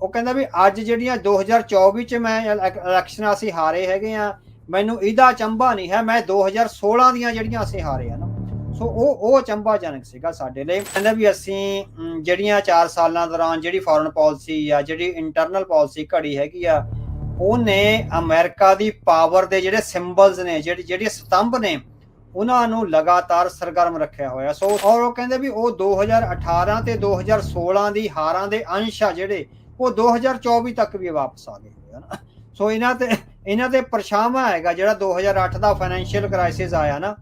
ਉਹ ਕਹਿੰਦਾ ਵੀ ਅੱਜ ਜਿਹੜੀਆਂ 2024 ਚ ਮੈਂ ਇਲੈਕਸ਼ਨਾਂ ਅਸੀਂ ਹਾਰੇ ਹੈਗੇ ਆ, ਮੈਨੂੰ ਇਹਦਾ ਅਚੰਭਾ ਨਹੀਂ ਹੈ, ਮੈਂ 2016 ਦੀਆਂ ਜਿਹੜੀਆਂ ਅਸੀਂ ਹਾਰੇ ਆ ਨਾ, ਸੋ ਉਹ ਅਚੰਭਾਜਨਕ ਸੀਗਾ ਸਾਡੇ ਲਈ। ਕਹਿੰਦਾ ਵੀ ਅਸੀਂ ਜਿਹੜੀਆਂ 4 ਸਾਲਾਂ ਦੌਰਾਨ ਜਿਹੜੀ ਫੋਰਨ ਪਾਲਿਸੀ ਆ, ਜਿਹੜੀ ਇੰਟਰਨਲ ਪਾਲਿਸੀ ਘੜੀ ਹੈਗੀ ਆ, ਉਹਨੇ ਅਮਰੀਕਾ ਦੀ ਪਾਵਰ ਦੇ ਜਿਹੜੇ ਸਿੰਬਲਸ ਨੇ, ਜਿਹੜੇ ਸਤੰਭ ਨੇ, ਉਹਨਾਂ ਨੂੰ ਲਗਾਤਾਰ ਸਰਗਰਮ ਰੱਖਿਆ ਹੋਇਆ। ਸੋ ਔਰ ਉਹ ਕਹਿੰਦੇ ਵੀ ਉਹ 2018 ਤੇ 2016 ਦੀ ਹਾਰਾਂ ਦੇ ਅੰਸ਼ ਆ ਜਿਹੜੇ, ਉਹ 2024 ਤੱਕ ਵੀ ਵਾਪਸ ਆ ਗਏ ਹੋਏ ਹਨ। ਸੋ ਇਹਨਾਂ ਤੇ ਪਰਛਾਵਾਂ ਹੈਗਾ ਜਿਹੜਾ 2008 ਦਾ ਫਾਈਨੈਂਸ਼ੀਅਲ ਕ੍ਰਾਈਸਿਸ ਆਇਆ ਨਾ,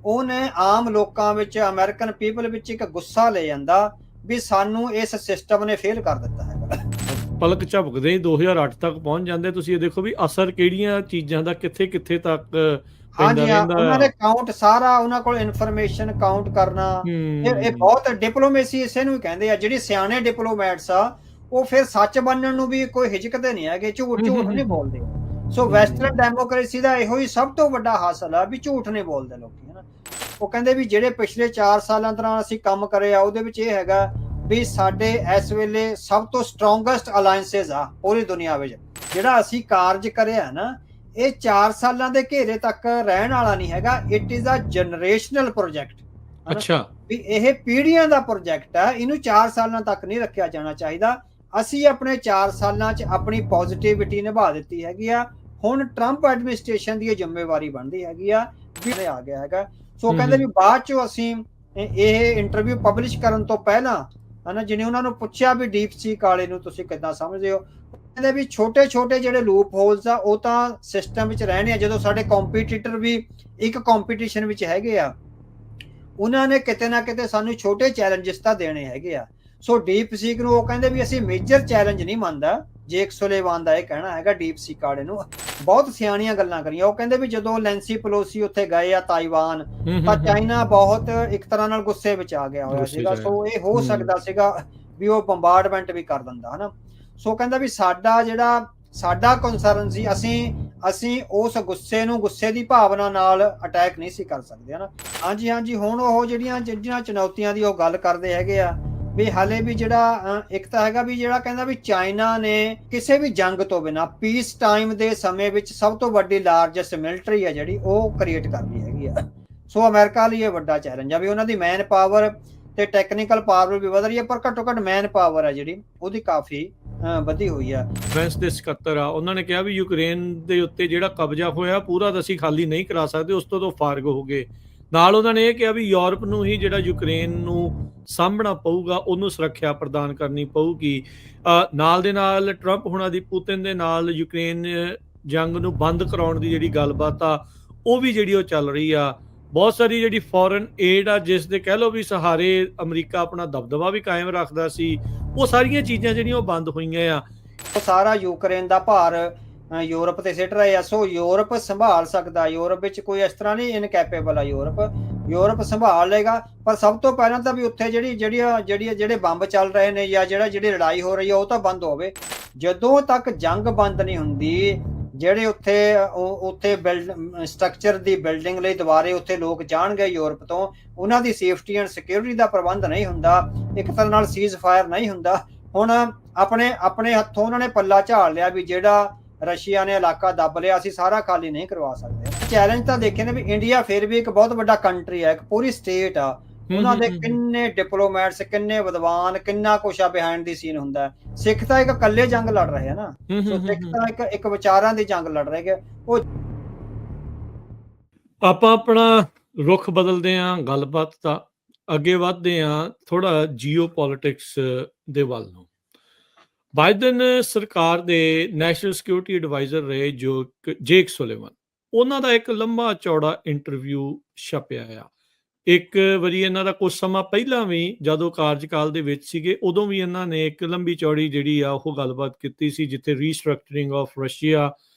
ਉਹਨੇ ਆਮ ਲੋਕਾਂ ਵਿੱਚ, ਅਮਰੀਕਨ ਪੀਪਲ ਵਿੱਚ ਇੱਕ ਗੁੱਸਾ ਲੈ ਜਾਂਦਾ ਵੀ ਸਾਨੂੰ ਇਸ ਸਿਸਟਮ ਨੇ ਫੇਲ ਕਰ ਦਿੱਤਾ ਹੈਗਾ। ਪਲਕ ਝਪਕਦੇ 2008 ਤੱਕ ਪਹੁੰਚ ਜਾਂਦੇ। ਤੁਸੀਂ ਇਹ ਦੇਖੋ ਵੀ ਅਸਰ ਕਿਹੜੀਆਂ ਚੀਜ਼ਾਂ ਦਾ ਕਿੱਥੇ ਤੱਕ ਹਾਂਜੀ ਹਾਂ, ਉਹਨਾਂ ਦੇ ਕਾਊਂਟ ਸਾਰਾ, ਉਹਨਾਂ ਕੋਲ ਇਨਫੋਰਮੇਸ਼ਨ ਕਾਊਂਟ ਕਰਨਾ, ਇਹ ਬਹੁਤ ਡਿਪਲੋਮੇਸੀ ਇਸੇ ਨੂੰ ਹੀ ਕਹਿੰਦੇ ਆ। ਜਿਹੜੀ ਸਿਆਣੇ ਡਿਪਲੋਮੈਟਸ ਆ ਉਹ ਫਿਰ ਸੱਚ ਬਣਨ ਨੂੰ ਵੀ ਕੋਈ ਹਿਚਕਦੇ ਨਹੀਂ ਹੈਗੇ, ਝੂਠ ਨਹੀਂ ਬੋਲਦੇ। ਸੋ ਵੈਸਟਰਨ ਡੈਮੋਕ੍ਰੇਸੀ ਦਾ ਇਹੋ ਹੀ ਸਭ ਤੋਂ ਵੱਡਾ ਹਾਸਲ ਆ ਵੀ ਝੂਠ ਨਹੀਂ ਬੋਲਦੇ ਲੋਕੀ, ਹਨਾ। ਉਹ ਕਹਿੰਦੇ ਵੀ ਜਿਹੜੇ ਪਿਛਲੇ 4 ਸਾਲਾਂ ਦੌਰਾਨ ਅਸੀਂ ਕੰਮ ਕਰੇ ਆ, ਉਹਦੇ ਵਿੱਚ ਇਹ ਹੈਗਾ ਵੀ ਸਾਡੇ ਇਸ ਵੇਲੇ ਸਭ ਤੋਂ ਸਟਰੋਂਗੈਸਟ ਅਲਾਇੰਸਸ ਆ ਪੂਰੀ ਦੁਨੀਆ ਵਿੱਚ। ਜਿਹੜਾ ਅਸੀਂ ਕਾਰਜ ਕਰਿਆ ਨਾ, ਇਹ 4 ਸਾਲਾਂ ਦੇ ਘੇਰੇ ਤੱਕ ਰਹਿਣ ਵਾਲਾ ਨਹੀਂ ਹੈਗਾ। It is a generational project. ਅੱਛਾ, ਵੀ ਇਹ ਪੀੜ੍ਹੀਆਂ ਦਾ ਪ੍ਰੋਜੈਕਟ ਆ, ਇਹਨੂੰ 4 ਸਾਲਾਂ ਤੱਕ ਨਹੀਂ ਰੱਖਿਆ ਜਾਣਾ ਚਾਹੀਦਾ। ਅਸੀਂ ਆਪਣੇ 4 ਸਾਲਾਂ 'ਚ ਆਪਣੀ ਪੋਜ਼ਿਟਿਵਿਟੀ ਨਿਭਾ ਦਿੱਤੀ ਹੈਗੀ ਆ। ਹੁਣ ਟਰੰਪ ਐਡਮਿਨਿਸਟ੍ਰੇਸ਼ਨ ਦੀ ਇਹ ਜ਼ਿੰਮੇਵਾਰੀ ਬਣਦੀ ਹੈਗੀ ਆ ਵੀ ਆ ਗਿਆ ਹੈਗਾ। ਸੋ ਕਹਿੰਦੇ ਵੀ ਬਾਅਦ 'ਚੋਂ ਅਸੀਂ ਇਹ ਇੰਟਰਵਿਊ ਪਬਲਿਸ਼ ਕਰਨ ਤੋਂ ਪਹਿਲਾਂ, ਹਨਾ, ਜਿਹਨੇ ਉਹਨਾਂ ਨੂੰ ਪੁੱਛਿਆ ਵੀ ਡੀਪ ਸੀਕ ਵਾਲੇ ਨੂੰ ਤੁਸੀਂ ਕਿੱਦਾਂ ਸਮਝਦੇ ਹੋ, ਕਹਿੰਦੇ ਵੀ ਛੋਟੇ ਜਿਹੜੇ ਲੂਪ ਹੋਲਸ ਆ ਉਹ ਤਾਂ ਸਿਸਟਮ ਵਿੱਚ ਰਹਿਣੇ ਆ। ਜਦੋਂ ਸਾਡੇ ਕੰਪੀਟੀਟਰ ਵੀ ਇੱਕ ਕੰਪੀਟੀਸ਼ਨ ਵਿੱਚ ਹੈਗੇ ਆ, ਉਹਨਾਂ ਨੇ ਕਿਤੇ ਨਾ ਕਿਤੇ ਸਾਨੂੰ ਛੋਟੇ ਚੈਲੰਜਸ ਤਾਂ ਦੇਣੇ ਹੈਗੇ ਆ। ਸੋ ਡੀਪ ਸੀਕ ਨੂੰ ਉਹ ਕਹਿੰਦੇ ਵੀ ਅਸੀਂ ਮੇਜਰ ਚੈਲੰਜ ਨਹੀਂ ਮੰਨਦਾ। ਜੇਕ ਸੁਲੇਵਾਨ ਦਾ ਇਹ ਕਹਿਣਾ ਹੈਗਾ ਡੀਪ ਸੀਕ ਵਾਲੇ ਨੂੰ। ਬਹੁਤ ਸਿਆਣੀਆਂ ਗੱਲਾਂ ਕਰੀਆਂ। ਉਹ ਕਹਿੰਦੇ ਵੀ ਜਦੋਂ ਨੈਂਸੀ ਪਲੋਸੀ ਉੱਥੇ ਗਏ ਆ ਤਾਈਵਾਨ, ਤਾਂ ਚਾਈਨਾ ਬਹੁਤ ਇੱਕ ਤਰ੍ਹਾਂ ਨਾਲ ਗੁੱਸੇ ਵਿੱਚ ਆ ਗਿਆ ਹੋਇਆ ਸੀਗਾ। ਸੋ ਇਹ ਹੋ ਸਕਦਾ ਸੀਗਾ ਵੀ ਉਹ ਬੰਬਾਰਡਮੈਂਟ ਵੀ ਕਰ ਦਿੰਦਾ, ਹਨਾ। ਸੋ ਕਹਿੰਦਾ ਵੀ ਸਾਡਾ ਕਨਸਰਨ ਸੀ, ਅਸੀਂ ਉਸ ਗੁੱਸੇ ਦੀ ਭਾਵਨਾ ਨਾਲ ਅਟੈਕ ਨਹੀਂ ਸੀ ਕਰ ਸਕਦੇ, ਹਨਾ। ਹਾਂਜੀ, ਹੁਣ ਉਹ ਜਿਹੜੀਆਂ ਚੁਣੌਤੀਆਂ ਦੀ ਉਹ ਗੱਲ ਕਰਦੇ ਹੈਗੇ ਆ ਵੀ ਹਾਲੇ ਵੀ ਜਿਹੜਾ ਇੱਕ ਤਾਂ ਹੈਗਾ ਵੀ ਜਿਹੜਾ ਕਹਿੰਦਾ ਵੀ ਚਾਈਨਾ ਨੇ ਕਿਸੇ ਵੀ ਜੰਗ ਤੋਂ ਬਿਨਾਂ ਪੀਸ ਟਾਈਮ ਦੇ ਸਮੇਂ ਵਿੱਚ ਸਭ ਤੋਂ ਵੱਡੀ ਲਾਰਜੈਸਟ ਮਿਲਟਰੀ ਆ ਜਿਹੜੀ ਉਹ ਕ੍ਰੀਏਟ ਕਰਨੀ ਹੈਗੀ ਆ। ਸੋ ਅਮਰੀਕਾ ਲਈ ਇਹ ਵੱਡਾ ਚੈਲੰਜ ਆ ਵੀ ਉਹਨਾਂ ਦੀ ਮੈਨ ਪਾਵਰ ਤੇ ਟੈਕਨੀਕਲ ਪਾਵਰ ਵੀ ਵਧ ਰਹੀ ਹੈ, ਪਰ ਘੱਟੋ ਘੱਟ ਮੈਨ ਪਾਵਰ ਆ ਜਿਹੜੀ ਉਹਦੀ ਕਾਫੀ ਵਧੀ ਹੋਈ ਆ। ਫਰਾਂਸ ਦੇ ਸਕੱਤਰ ਆ, ਉਹਨਾਂ ਨੇ ਕਿਹਾ ਵੀ ਯੂਕਰੇਨ ਦੇ ਉੱਤੇ ਜਿਹੜਾ ਕਬਜ਼ਾ ਹੋਇਆ ਪੂਰਾ ਤਾਂ ਅਸੀਂ ਖਾਲੀ ਨਹੀਂ ਕਰਾ ਸਕਦੇ, ਉਸ ਤੋਂ ਫਾਰਗ ਹੋ ਗਏ। ਨਾਲ ਉਹਨਾਂ ਨੇ ਇਹ ਕਿਹਾ ਵੀ ਯੂਰਪ ਨੂੰ ਹੀ ਜਿਹੜਾ ਯੂਕਰੇਨ ਨੂੰ ਸਾਂਭਣਾ ਪਊਗਾ, ਉਹਨੂੰ ਸੁਰੱਖਿਆ ਪ੍ਰਦਾਨ ਕਰਨੀ ਪਊਗੀ। ਨਾਲ ਦੇ ਨਾਲ ਟਰੰਪ ਹੁਣਾਂ ਦੀ ਪੁਤਿਨ ਦੇ ਨਾਲ ਯੂਕਰੇਨ ਜੰਗ ਨੂੰ ਬੰਦ ਕਰਾਉਣ ਦੀ ਜਿਹੜੀ ਗੱਲਬਾਤ ਆ ਉਹ ਵੀ ਜਿਹੜੀ ਉਹ ਚੱਲ ਰਹੀ ਆ। ਬਹੁਤ ਸਾਰੀ ਜਿਹੜੀ ਫੋਰਨ ਏਡ ਆ, ਜਿਸ ਦੇ ਕਹਿ ਲਓ ਵੀ ਸਹਾਰੇ ਅਮਰੀਕਾ ਆਪਣਾ ਦਬਦਬਾ ਵੀ ਕਾਇਮ ਰੱਖਦਾ ਸੀ, ਉਹ ਸਾਰੀਆਂ ਚੀਜ਼ਾਂ ਜਿਹੜੀਆਂ ਉਹ ਬੰਦ ਹੋਈਆਂ ਆ। ਸਾਰਾ ਯੂਕਰੇਨ ਦਾ ਭਾਰ ਯੂਰਪ ਤੇ ਸਿੱਟ ਰਹੇ ਆ। ਸੋ ਯੂਰਪ ਸੰਭਾਲ ਸਕਦਾ, ਯੂਰਪ ਵਿੱਚ ਕੋਈ ਇਸ ਤਰ੍ਹਾਂ ਨਹੀਂ ਇਨਕੈਪੇਬਲ ਆ। ਯੂਰਪ ਸੰਭਾਲ ਲਏਗਾ, ਪਰ ਸਭ ਤੋਂ ਪਹਿਲਾਂ ਤਾਂ ਵੀ ਉੱਥੇ ਜਿਹੜੇ ਬੰਬ ਚੱਲ ਰਹੇ ਨੇ ਜਾਂ ਜਿਹੜੀ ਲੜਾਈ ਹੋ ਰਹੀ ਹੈ ਉਹ ਤਾਂ ਬੰਦ ਹੋਵੇ। ਜਦੋਂ ਤੱਕ ਜੰਗ ਬੰਦ ਨਹੀਂ ਹੁੰਦੀ, ਜਿਹੜੇ ਉੱਥੇ ਸਟਰਕਚਰ ਦੀ ਬਿਲਡਿੰਗ ਲਈ ਦੁਬਾਰੇ ਉੱਥੇ ਲੋਕ ਜਾਣਗੇ ਯੂਰਪ ਤੋਂ, ਉਹਨਾਂ ਦੀ ਸੇਫਟੀ ਐਂਡ ਸਿਕਿਉਰਿਟੀ ਦਾ ਪ੍ਰਬੰਧ ਨਹੀਂ ਹੁੰਦਾ, ਇੱਕ ਤਰ੍ਹਾਂ ਨਾਲ ਸੀਜ਼ ਫਾਇਰ ਨਹੀਂ ਹੁੰਦਾ। ਹੁਣ ਆਪਣੇ ਹੱਥੋਂ ਉਹਨਾਂ ਨੇ ਪੱਲਾ ਝਾੜ ਲਿਆ ਵੀ ਜਿਹੜਾ ਰਸ਼ੀਆ ਨੇ ਇਲਾਕਾ ਦੱਬ ਲਿਆ, ਅਸੀਂ ਸਾਰਾ ਖਾਲੀ ਨਹੀਂ ਕਰਵਾ ਸਕਦੇ। ਚੈਲੰਜ ਤਾਂ ਦੇਖੇ ਨੇ ਵੀ ਇੰਡੀਆ ਫਿਰ ਵੀ ਇੱਕ ਬਹੁਤ ਵੱਡਾ ਕੰਟਰੀ ਹੈ, ਇੱਕ ਪੂਰੀ ਸਟੇਟ ਆ। ਉਹਨਾਂ ਦੇ ਕਿੰਨੇ ਡਿਪਲੋਮੈਟਸ, ਕਿੰਨੇ ਵਿਦਵਾਨ, ਕਿੰਨਾ ਕੁਛ ਆ ਬਿਹਾਈਂਡ ਦੀ ਸੀਨ ਹੁੰਦਾ। ਸਿੱਖ ਤਾਂ ਇੱਕ ਇਕੱਲੇ ਜੰਗ ਲੜ ਰਹੇ ਆ ਨਾ, ਸਿੱਖ ਤਾਂ ਇੱਕ ਵਿਚਾਰਾਂ ਦੀ ਜੰਗ ਲੜ ਰਹੇ। ਉਹ ਆਪਾਂ ਆਪਣਾ ਰੁਖ ਬਦਲਦੇ ਆਂ, ਗੱਲਬਾਤ ਤਾਂ ਅੱਗੇ ਵਧਦੇ ਆਂ ਥੋੜਾ ਜੀਓ ਪੋਲਿਟਿਕਸ ਦੇ ਵੱਲ ਨੂੰ। ਬਾਈਡਨ ਸਰਕਾਰ ਦੇ ਨੈਸ਼ਨਲ ਸਿਕਿਉਰਿਟੀ ਐਡਵਾਈਜ਼ਰ ਰਹੇ ਜੋ ਜੇਕ ਸੁਲੇਵਾਨ, ਉਹਨਾਂ ਦਾ ਇੱਕ ਲੰਬਾ ਚੌੜਾ ਇੰਟਰਵਿਊ ਛਪਿਆ ਆ। ਇੱਕ ਵਾਰੀ ਇਹਨਾਂ ਦਾ ਕੁਝ ਸਮਾਂ ਪਹਿਲਾਂ ਵੀ ਜਦੋਂ ਕਾਰਜਕਾਲ ਦੇ ਵਿੱਚ ਸੀਗੇ, ਉਦੋਂ ਵੀ ਇਹਨਾਂ ਨੇ ਇੱਕ ਲੰਬੀ ਚੌੜੀ ਜਿਹੜੀ ਆ ਉਹ ਗੱਲਬਾਤ ਕੀਤੀ ਸੀ, ਜਿੱਥੇ restructuring of Russia,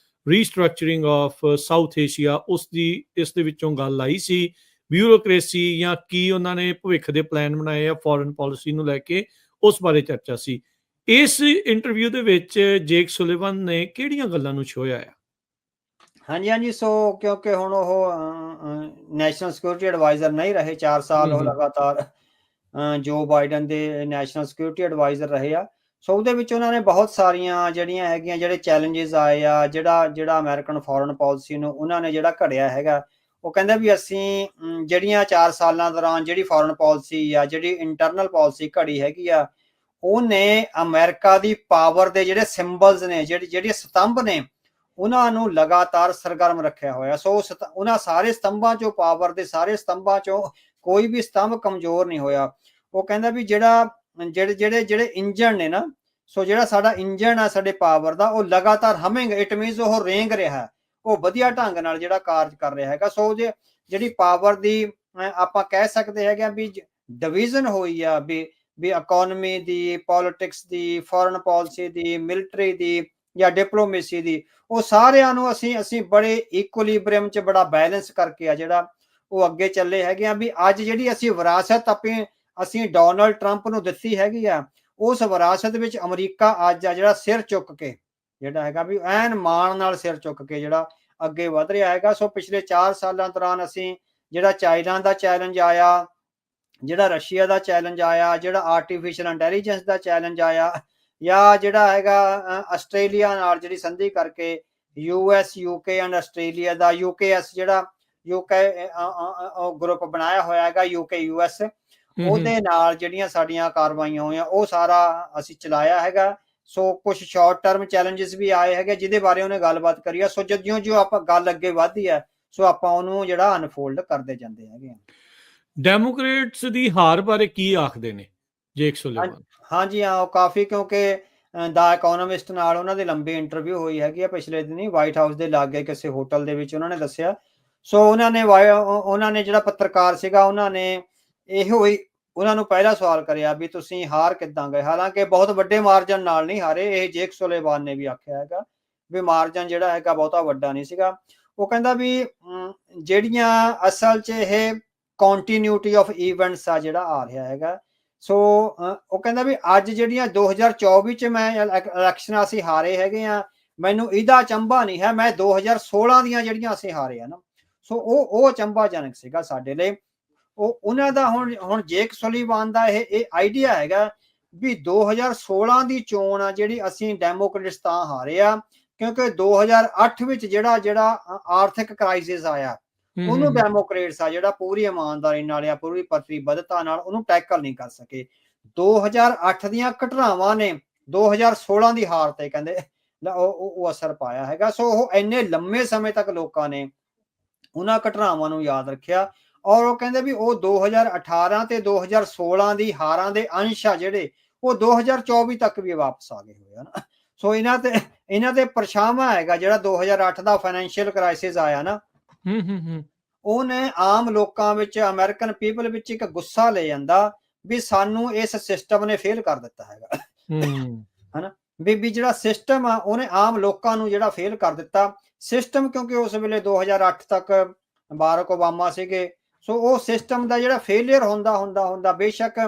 restructuring of South Asia, ਇਸ ਦੇ ਵਿੱਚੋਂ ਗੱਲ ਆਈ ਸੀ। ਬਿਊਰੋਕ੍ਰੇਸੀ ਜਾਂ ਕੀ ਉਹਨਾਂ ਨੇ ਭਵਿੱਖ ਦੇ ਪਲਾਨ ਬਣਾਏ ਆ ਫੋਰਨ ਪਾਲਿਸੀ ਨੂੰ ਲੈ ਕੇ, ਉਸ ਬਾਰੇ ਚਰਚਾ ਸੀ। ਇਸ ਇੰਟਰਵਿਊ ਦੇ ਵਿੱਚ ਜੇਕ ਸੁਲੇਵਾਨ ਨੇ ਕਿਹੜੀਆਂ ਗੱਲਾਂ ਨੂੰ ਛੋਇਆ ਆ? ਹਾਂਜੀ, ਸੋ ਕਿਉਂਕਿ ਹੁਣ ਉਹ ਨੈਸ਼ਨਲ ਸਿਕਿਉਰਿਟੀ ਐਡਵਾਈਜ਼ਰ ਨਹੀਂ ਰਹੇ, 4 ਸਾਲ ਉਹ ਲਗਾਤਾਰ ਜੋ ਬਾਈਡਨ ਦੇ ਨੈਸ਼ਨਲ ਸਿਕਿਉਰਿਟੀ ਐਡਵਾਈਜ਼ਰ ਰਹੇ ਆ। ਸੋ ਉਹਦੇ ਵਿੱਚ ਉਹਨਾਂ ਨੇ ਬਹੁਤ ਸਾਰੀਆਂ ਜਿਹੜੀਆਂ ਹੈਗੀਆਂ ਜਿਹੜੇ ਚੈਲੰਜਸ ਆਏ ਆ, ਜਿਹੜਾ ਅਮਰੀਕਨ ਫੋਰਨ ਪਾਲਿਸੀ ਨੂੰ ਉਹਨਾਂ ਨੇ ਜਿਹੜਾ ਘੜਿਆ ਹੈਗਾ, ਉਹ ਕਹਿੰਦਾ ਵੀ ਅਸੀਂ ਜਿਹੜੀਆਂ 4 ਸਾਲਾਂ ਦੌਰਾਨ ਜਿਹੜੀ ਫੋਰਨ ਪਾਲਿਸੀ ਆ, ਜਿਹੜੀ ਇੰਟਰਨਲ ਪਾਲਿਸੀ ਘੜੀ ਹੈਗੀ ਆ, ਉਹਨੇ ਅਮਰੀਕਾ ਦੀ ਪਾਵਰ ਦੇ ਜਿਹੜੇ ਸਿੰਬਲਸ ਨੇ, ਜਿਹੜੇ ਸਤੰਭ ਨੇ, ਉਹਨਾਂ ਨੂੰ ਲਗਾਤਾਰ ਸਰਗਰਮ ਰੱਖਿਆ ਹੋਇਆ। ਸੋ ਉਹਨਾਂ ਸਾਰੇ ਸਤੰਭਾਂ ਚੋਂ, ਪਾਵਰ ਦੇ ਸਾਰੇ ਸਤੰਭਾਂ ਚੋਂ ਕੋਈ ਵੀ ਸਤੰਭ ਕਮਜ਼ੋਰ ਨਹੀਂ ਹੋਇਆ। ਉਹ ਕਹਿੰਦਾ ਵੀ ਜਿਹੜੇ ਇੰਜਣ ਨੇ ਨਾ, ਸੋ ਜਿਹੜਾ ਸਾਡਾ ਇੰਜਣ ਆ ਸਾਡੇ ਪਾਵਰ ਦਾ, ਉਹ ਲਗਾਤਾਰ ਹਮਿੰਗ, ਇਟ ਮੀਨਸ ਉਹ ਰੇਂਗ ਰਿਹਾ, ਉਹ ਵਧੀਆ ਢੰਗ ਨਾਲ ਜਿਹੜਾ ਕਾਰਜ ਕਰ ਰਿਹਾ ਹੈਗਾ। ਸੋ ਜਿਹੜੀ ਪਾਵਰ ਦੀ ਆਪਾਂ ਕਹਿ ਸਕਦੇ ਹੈਗੇ ਵੀ ਡਿਵੀਜ਼ਨ ਹੋਈ ਆ, ਵੀ ਇਕਨੋਮੀ ਦੀ, ਪੋਲਿਟਿਕਸ ਦੀ, ਫੋਰਨ ਪਾਲਿਸੀ ਦੀ, ਮਿਲਟਰੀ ਦੀ ਜਾਂ ਡਿਪਲੋਮੇਸੀ ਦੀ, ਉਹ ਸਾਰਿਆਂ ਨੂੰ ਅਸੀਂ ਬੜੇ ਇਕੁਇਲਿਬ੍ਰੀਅਮ ਚ ਬੜਾ ਬੈਲੈਂਸ ਕਰਕੇ ਆ ਜਿਹੜਾ ਉਹ ਅੱਗੇ ਚੱਲੇ ਹੈਗੇ ਆ। ਵੀ ਅੱਜ ਜਿਹੜੀ ਅਸੀਂ ਵਿਰਾਸਤ ਅਸੀਂ ਡੋਨਲਡ ਟਰੰਪ ਨੂੰ ਦਿੱਤੀ ਹੈਗੀ ਆ, ਉਸ ਵਿਰਾਸਤ ਵਿੱਚ ਅਮਰੀਕਾ ਅੱਜ ਆ ਜਿਹੜਾ ਸਿਰ ਚੁੱਕ ਕੇ ਜਿਹੜਾ ਹੈਗਾ ਵੀ ਐਨ ਮਾਣ ਨਾਲ ਸਿਰ ਚੁੱਕ ਕੇ ਜਿਹੜਾ ਅੱਗੇ ਵਧ ਰਿਹਾ ਹੈਗਾ। ਸੋ ਪਿਛਲੇ 4 ਸਾਲਾਂ ਦੌਰਾਨ ਅਸੀਂ ਜਿਹੜਾ ਚਾਈਨਾ ਦਾ ਚੈਲੰਜ ਆਇਆ, ਜਿਹੜਾ ਰਸ਼ੀਆ ਦਾ ਚੈਲੰਜ ਆਇਆ, ਜਿਹੜਾ ਆਰਟੀਫਿਸ਼ਲ ਇੰਟੈਲੀਜੈਂਸ ਦਾ ਚੈਲੰਜ ਆਇਆ, ਜਾਂ ਜਿਹੜਾ ਹੈਗਾ ਆਸਟ੍ਰੇਲੀਆ ਨਾਲ ਜਿਹੜੀ ਸੰਧੀ ਕਰਕੇ US, UK and Australia the UKS ਜਿਹੜਾ UK ਗਰੁੱਪ ਬਣਾਇਆ ਹੋਇਆ ਹੈਗਾ, UK US, ਉਹਦੇ ਨਾਲ ਜਿਹੜੀਆਂ ਸਾਡੀਆਂ ਕਾਰਵਾਈਆਂ ਹੋਈਆਂ ਉਹ ਸਾਰਾ ਅਸੀਂ ਚਲਾਇਆ ਹੈਗਾ। ਸੋ ਕੁਝ ਸ਼ਾਰਟ ਟਰਮ ਚੈਲੰਜਸ ਵੀ ਆਏ ਹੈਗੇ ਜਿਹਦੇ ਬਾਰੇ ਉਹਨੇ ਗੱਲਬਾਤ ਕਰੀ ਆ। ਸੋ ਜਿਉਂ ਆਪਾਂ ਗੱਲ ਅੱਗੇ ਵਧਦੀ ਹੈ, ਸੋ ਆਪਾਂ ਉਹਨੂੰ ਜਿਹੜਾ ਅਨਫੋਲਡ ਕਰਦੇ ਜਾਂਦੇ ਹੈਗੇ। ਡੈਮੋਕ੍ਰੇਟਸ ਦੀ ਹਾਰ ਬਾਰੇ ਕੀ ਆਖਦੇ ਨੇ ਜੇਕ ਸੁਲੇਮਾਨ? ਹਾਂਜੀ ਹਾਂ, ਉਹ ਕਾਫੀ, ਕਿਉਂਕਿ ਦਾ ਇਕੋਨੋਮਿਸਟ ਨਾਲ ਉਹਨਾਂ ਦੀ ਲੰਬੀ ਇੰਟਰਵਿਊ ਹੋਈ ਹੈਗੀ ਆ ਪਿਛਲੇ ਦਿਨੀ ਵਾਈਟ ਹਾਊਸ ਦੇ ਲਾਗੇ ਕਿਸੇ ਹੋਟਲ ਦੇ ਵਿੱਚ, ਉਹਨਾਂ ਨੇ ਦੱਸਿਆ। ਸੋ ਉਹਨਾਂ ਨੇ ਜਿਹੜਾ ਪੱਤਰਕਾਰ ਸੀਗਾ, ਉਹਨਾਂ ਨੇ ਇਹੋ ਹੀ ਉਹਨਾਂ ਨੂੰ ਪਹਿਲਾ ਸਵਾਲ ਕਰਿਆ ਵੀ ਤੁਸੀਂ ਹਾਰ ਕਿੱਦਾਂ ਗਏ। ਹਾਲਾਂਕਿ ਬਹੁਤ ਵੱਡੇ ਮਾਰਜਨ ਨਾਲ ਨਹੀਂ ਹਾਰੇ, ਇਹ ਜੇਕ ਸੁਲੇਮਾਨ ਨੇ ਵੀ ਆਖਿਆ ਹੈਗਾ ਵੀ ਮਾਰਜਨ ਜਿਹੜਾ ਹੈਗਾ ਬਹੁਤਾ ਵੱਡਾ ਨਹੀਂ ਸੀਗਾ। ਉਹ ਕਹਿੰਦਾ ਵੀ ਜਿਹੜੀਆਂ ਅਸਲ 'ਚ ਇਹ ਕੰਟੀਨਿਊਟੀ ਆਫ ਇਵੈਂਟਸ ਆ ਜਿਹੜਾ ਆ ਰਿਹਾ ਹੈਗਾ। ਸੋ ਉਹ ਕਹਿੰਦਾ ਵੀ ਅੱਜ ਜਿਹੜੀਆਂ 2024 'ਚ ਮੈਂ ਇਲੈਕਸ਼ਨਾਂ ਅਸੀਂ ਹਾਰੇ ਹੈਗੇ ਆ, ਮੈਨੂੰ ਇਹਦਾ ਅਚੰਭਾ ਨਹੀਂ ਹੈ। ਮੈਂ 2016 ਦੀਆਂ ਜਿਹੜੀਆਂ ਅਸੀਂ ਹਾਰੇ ਆ ਨਾ, ਸੋ ਉਹ ਅਚੰਭਾਜਨਕ ਸੀਗਾ ਸਾਡੇ ਲਈ। ਉਹਨਾਂ ਦਾ ਹੁਣ ਜੇਕ ਸੁਲੀਵਾਨ ਦਾ ਇਹ ਆਈਡੀਆ ਹੈਗਾ ਵੀ 2016 ਦੀ ਚੋਣ ਆ ਜਿਹੜੀ ਅਸੀਂ ਡੈਮੋਕ੍ਰੇਟਸ ਤਾਂ ਹਾਰੇ ਆ ਕਿਉਂਕਿ 2008 ਵਿੱਚ ਜਿਹੜਾ ਆਰਥਿਕ ਕ੍ਰਾਈਸਿਸ ਆਇਆ, ਉਹਨੂੰ ਡੈਮੋਕ੍ਰੇਟਸ ਆ ਜਿਹੜਾ ਪੂਰੀ ਇਮਾਨਦਾਰੀ ਨਾਲ ਜਾਂ ਪੂਰੀ ਪ੍ਰਤੀਬੱਧਤਾ ਨਾਲ ਉਹਨੂੰ ਟੈਕਲ ਨਹੀਂ ਕਰ ਸਕੇ। 2008 ਦੀਆਂ ਘਟਨਾਵਾਂ ਨੇ 2016 ਦੀ ਹਾਰ ਤੇ ਕਹਿੰਦੇ ਉਹ ਅਸਰ ਪਾਇਆ ਹੈਗਾ। ਸੋ ਉਹ ਇੰਨੇ ਲੰਮੇ ਸਮੇਂ ਤੱਕ ਲੋਕਾਂ ਨੇ ਉਹਨਾਂ ਘਟਨਾਵਾਂ ਨੂੰ ਯਾਦ ਰੱਖਿਆ ਔਰ ਉਹ ਕਹਿੰਦੇ ਵੀ ਉਹ 2018 ਤੇ 2016 ਦੀ ਹਾਰਾਂ ਦੇ ਅੰਸ਼ ਆ ਜਿਹੜੇ ਉਹ 2024 ਤੱਕ ਵੀ ਵਾਪਸ ਆ ਗਏ ਹੋਏ ਹਨ। ਸੋ ਇਹਨਾਂ ਤੇ ਪਰਛਾਵਾਂ ਹੈਗਾ ਜਿਹੜਾ 2008 ਦਾ ਫਾਈਨੈਂਸ਼ੀਅਲ ਕ੍ਰਾਈਸਿਸ ਆਇਆ ਨਾ, ਉਹਨੇ ਆਮ ਲੋਕਾਂ ਵਿੱਚ, ਅਮਰੀਕਨ ਪੀਪਲ ਵਿੱਚ ਇੱਕ ਗੁੱਸਾ ਲੈ ਜਾਂਦਾ ਵੀ ਸਾਨੂੰ ਇਸ ਸਿਸਟਮ ਨੇ ਫੇਲ ਕਰ ਦਿੱਤਾ ਹੈਗਾ, ਹਨਾ। ਵੀ ਜਿਹੜਾ ਸਿਸਟਮ ਆ ਉਹਨੇ ਆਮ ਲੋਕਾਂ ਨੂੰ ਜਿਹੜਾ ਫੇਲ ਕਰ ਦਿੱਤਾ ਸਿਸਟਮ, ਕਿਉਂਕਿ ਉਸ ਵੇਲੇ 2008 ਤੱਕ ਬਾਰਕ ਓਬਾਮਾ ਸੀਗੇ। ਸੋ ਉਹ ਸਿਸਟਮ ਦਾ ਜਿਹੜਾ ਫੇਲਿਅਰ ਹੁੰਦਾ ਬੇਸ਼ੱਕ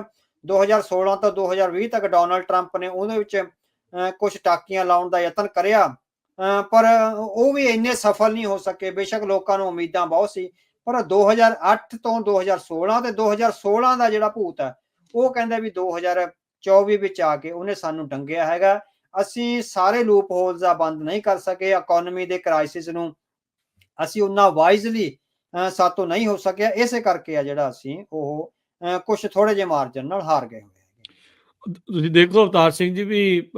2016 ਤੋਂ 2020 ਤੱਕ ਡੋਨਲਡ ਟਰੰਪ ਨੇ ਉਹਦੇ ਵਿੱਚ ਕੁਝ ਟਾਕੀਆਂ ਲਾਉਣ ਦਾ ਯਤਨ ਕਰਿਆ, ਪਰ ਉਹ ਵੀ ਇੰਨੇ ਸਫਲ ਨਹੀਂ ਹੋ ਸਕੇ। ਬੇਸ਼ੱਕ ਲੋਕਾਂ ਨੂੰ ਉਮੀਦਾਂ ਬਹੁਤ ਸੀ, ਪਰ 2008 ਤੋਂ 2016 ਤੇ 2016 ਦਾ ਜਿਹੜਾ ਭੂਤ ਹੈ ਉਹ ਕਹਿੰਦਾ ਵੀ 2024 ਵਿੱਚ ਆ ਕੇ ਉਹਨੇ ਸਾਨੂੰ ਡੰਗਿਆ ਹੈਗਾ। ਅਸੀਂ ਸਾਰੇ ਲੂਪ ਹੋਲਸ ਆ ਬੰਦ ਨਹੀਂ ਕਰ ਸਕੇ, ਇਕਨੋਮੀ ਦੇ ਕ੍ਰਾਈਸਿਸ ਨੂੰ ਅਸੀਂ ਉਹਨਾਂ ਵਾਈਜ਼ਲੀ ਸਾਤੋਂ ਨਹੀਂ ਹੋ ਸਕਿਆ, ਇਸੇ ਕਰਕੇ ਆ ਜਿਹੜਾ ਅਸੀਂ ਉਹ ਕੁਝ ਥੋੜੇ ਜਿਹੇ ਮਾਰਜਨ ਨਾਲ ਹਾਰ ਗਏ ਹੋਏ। ਤੁਸੀਂ ਦੇਖੋ ਅਵਤਾਰ ਸਿੰਘ ਜੀ ਵੀ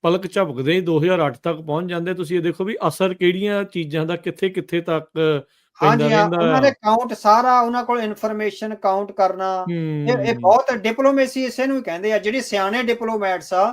ਪਲਕ ਝਪਕਦੇ ਹੀ 2008 ਤੱਕ ਪਹੁੰਚ ਜਾਂਦੇ। ਤੁਸੀਂ ਇਹ ਦੇਖੋ ਵੀ ਅਸਰ ਕਿਹੜੀਆਂ ਚੀਜ਼ਾਂ ਦਾ ਕਿੱਥੇ ਤੱਕ ਪੈਂਦਾ ਰਹਿੰਦਾ। ਉਹਨਾਂ ਨੇ ਕਾਊਂਟ ਸਾਰਾ, ਉਹਨਾਂ ਕੋਲ ਇਨਫੋਰਮੇਸ਼ਨ ਕਾਊਂਟ ਕਰਨਾ, ਇਹ ਬਹੁਤ ਡਿਪਲੋਮੇਸੀ ਇਸੇ ਨੂੰ ਹੀ ਕਹਿੰਦੇ ਆ। ਜਿਹੜੀ ਸਿਆਣੇ ਡਿਪਲੋਮੈਟਸ ਆ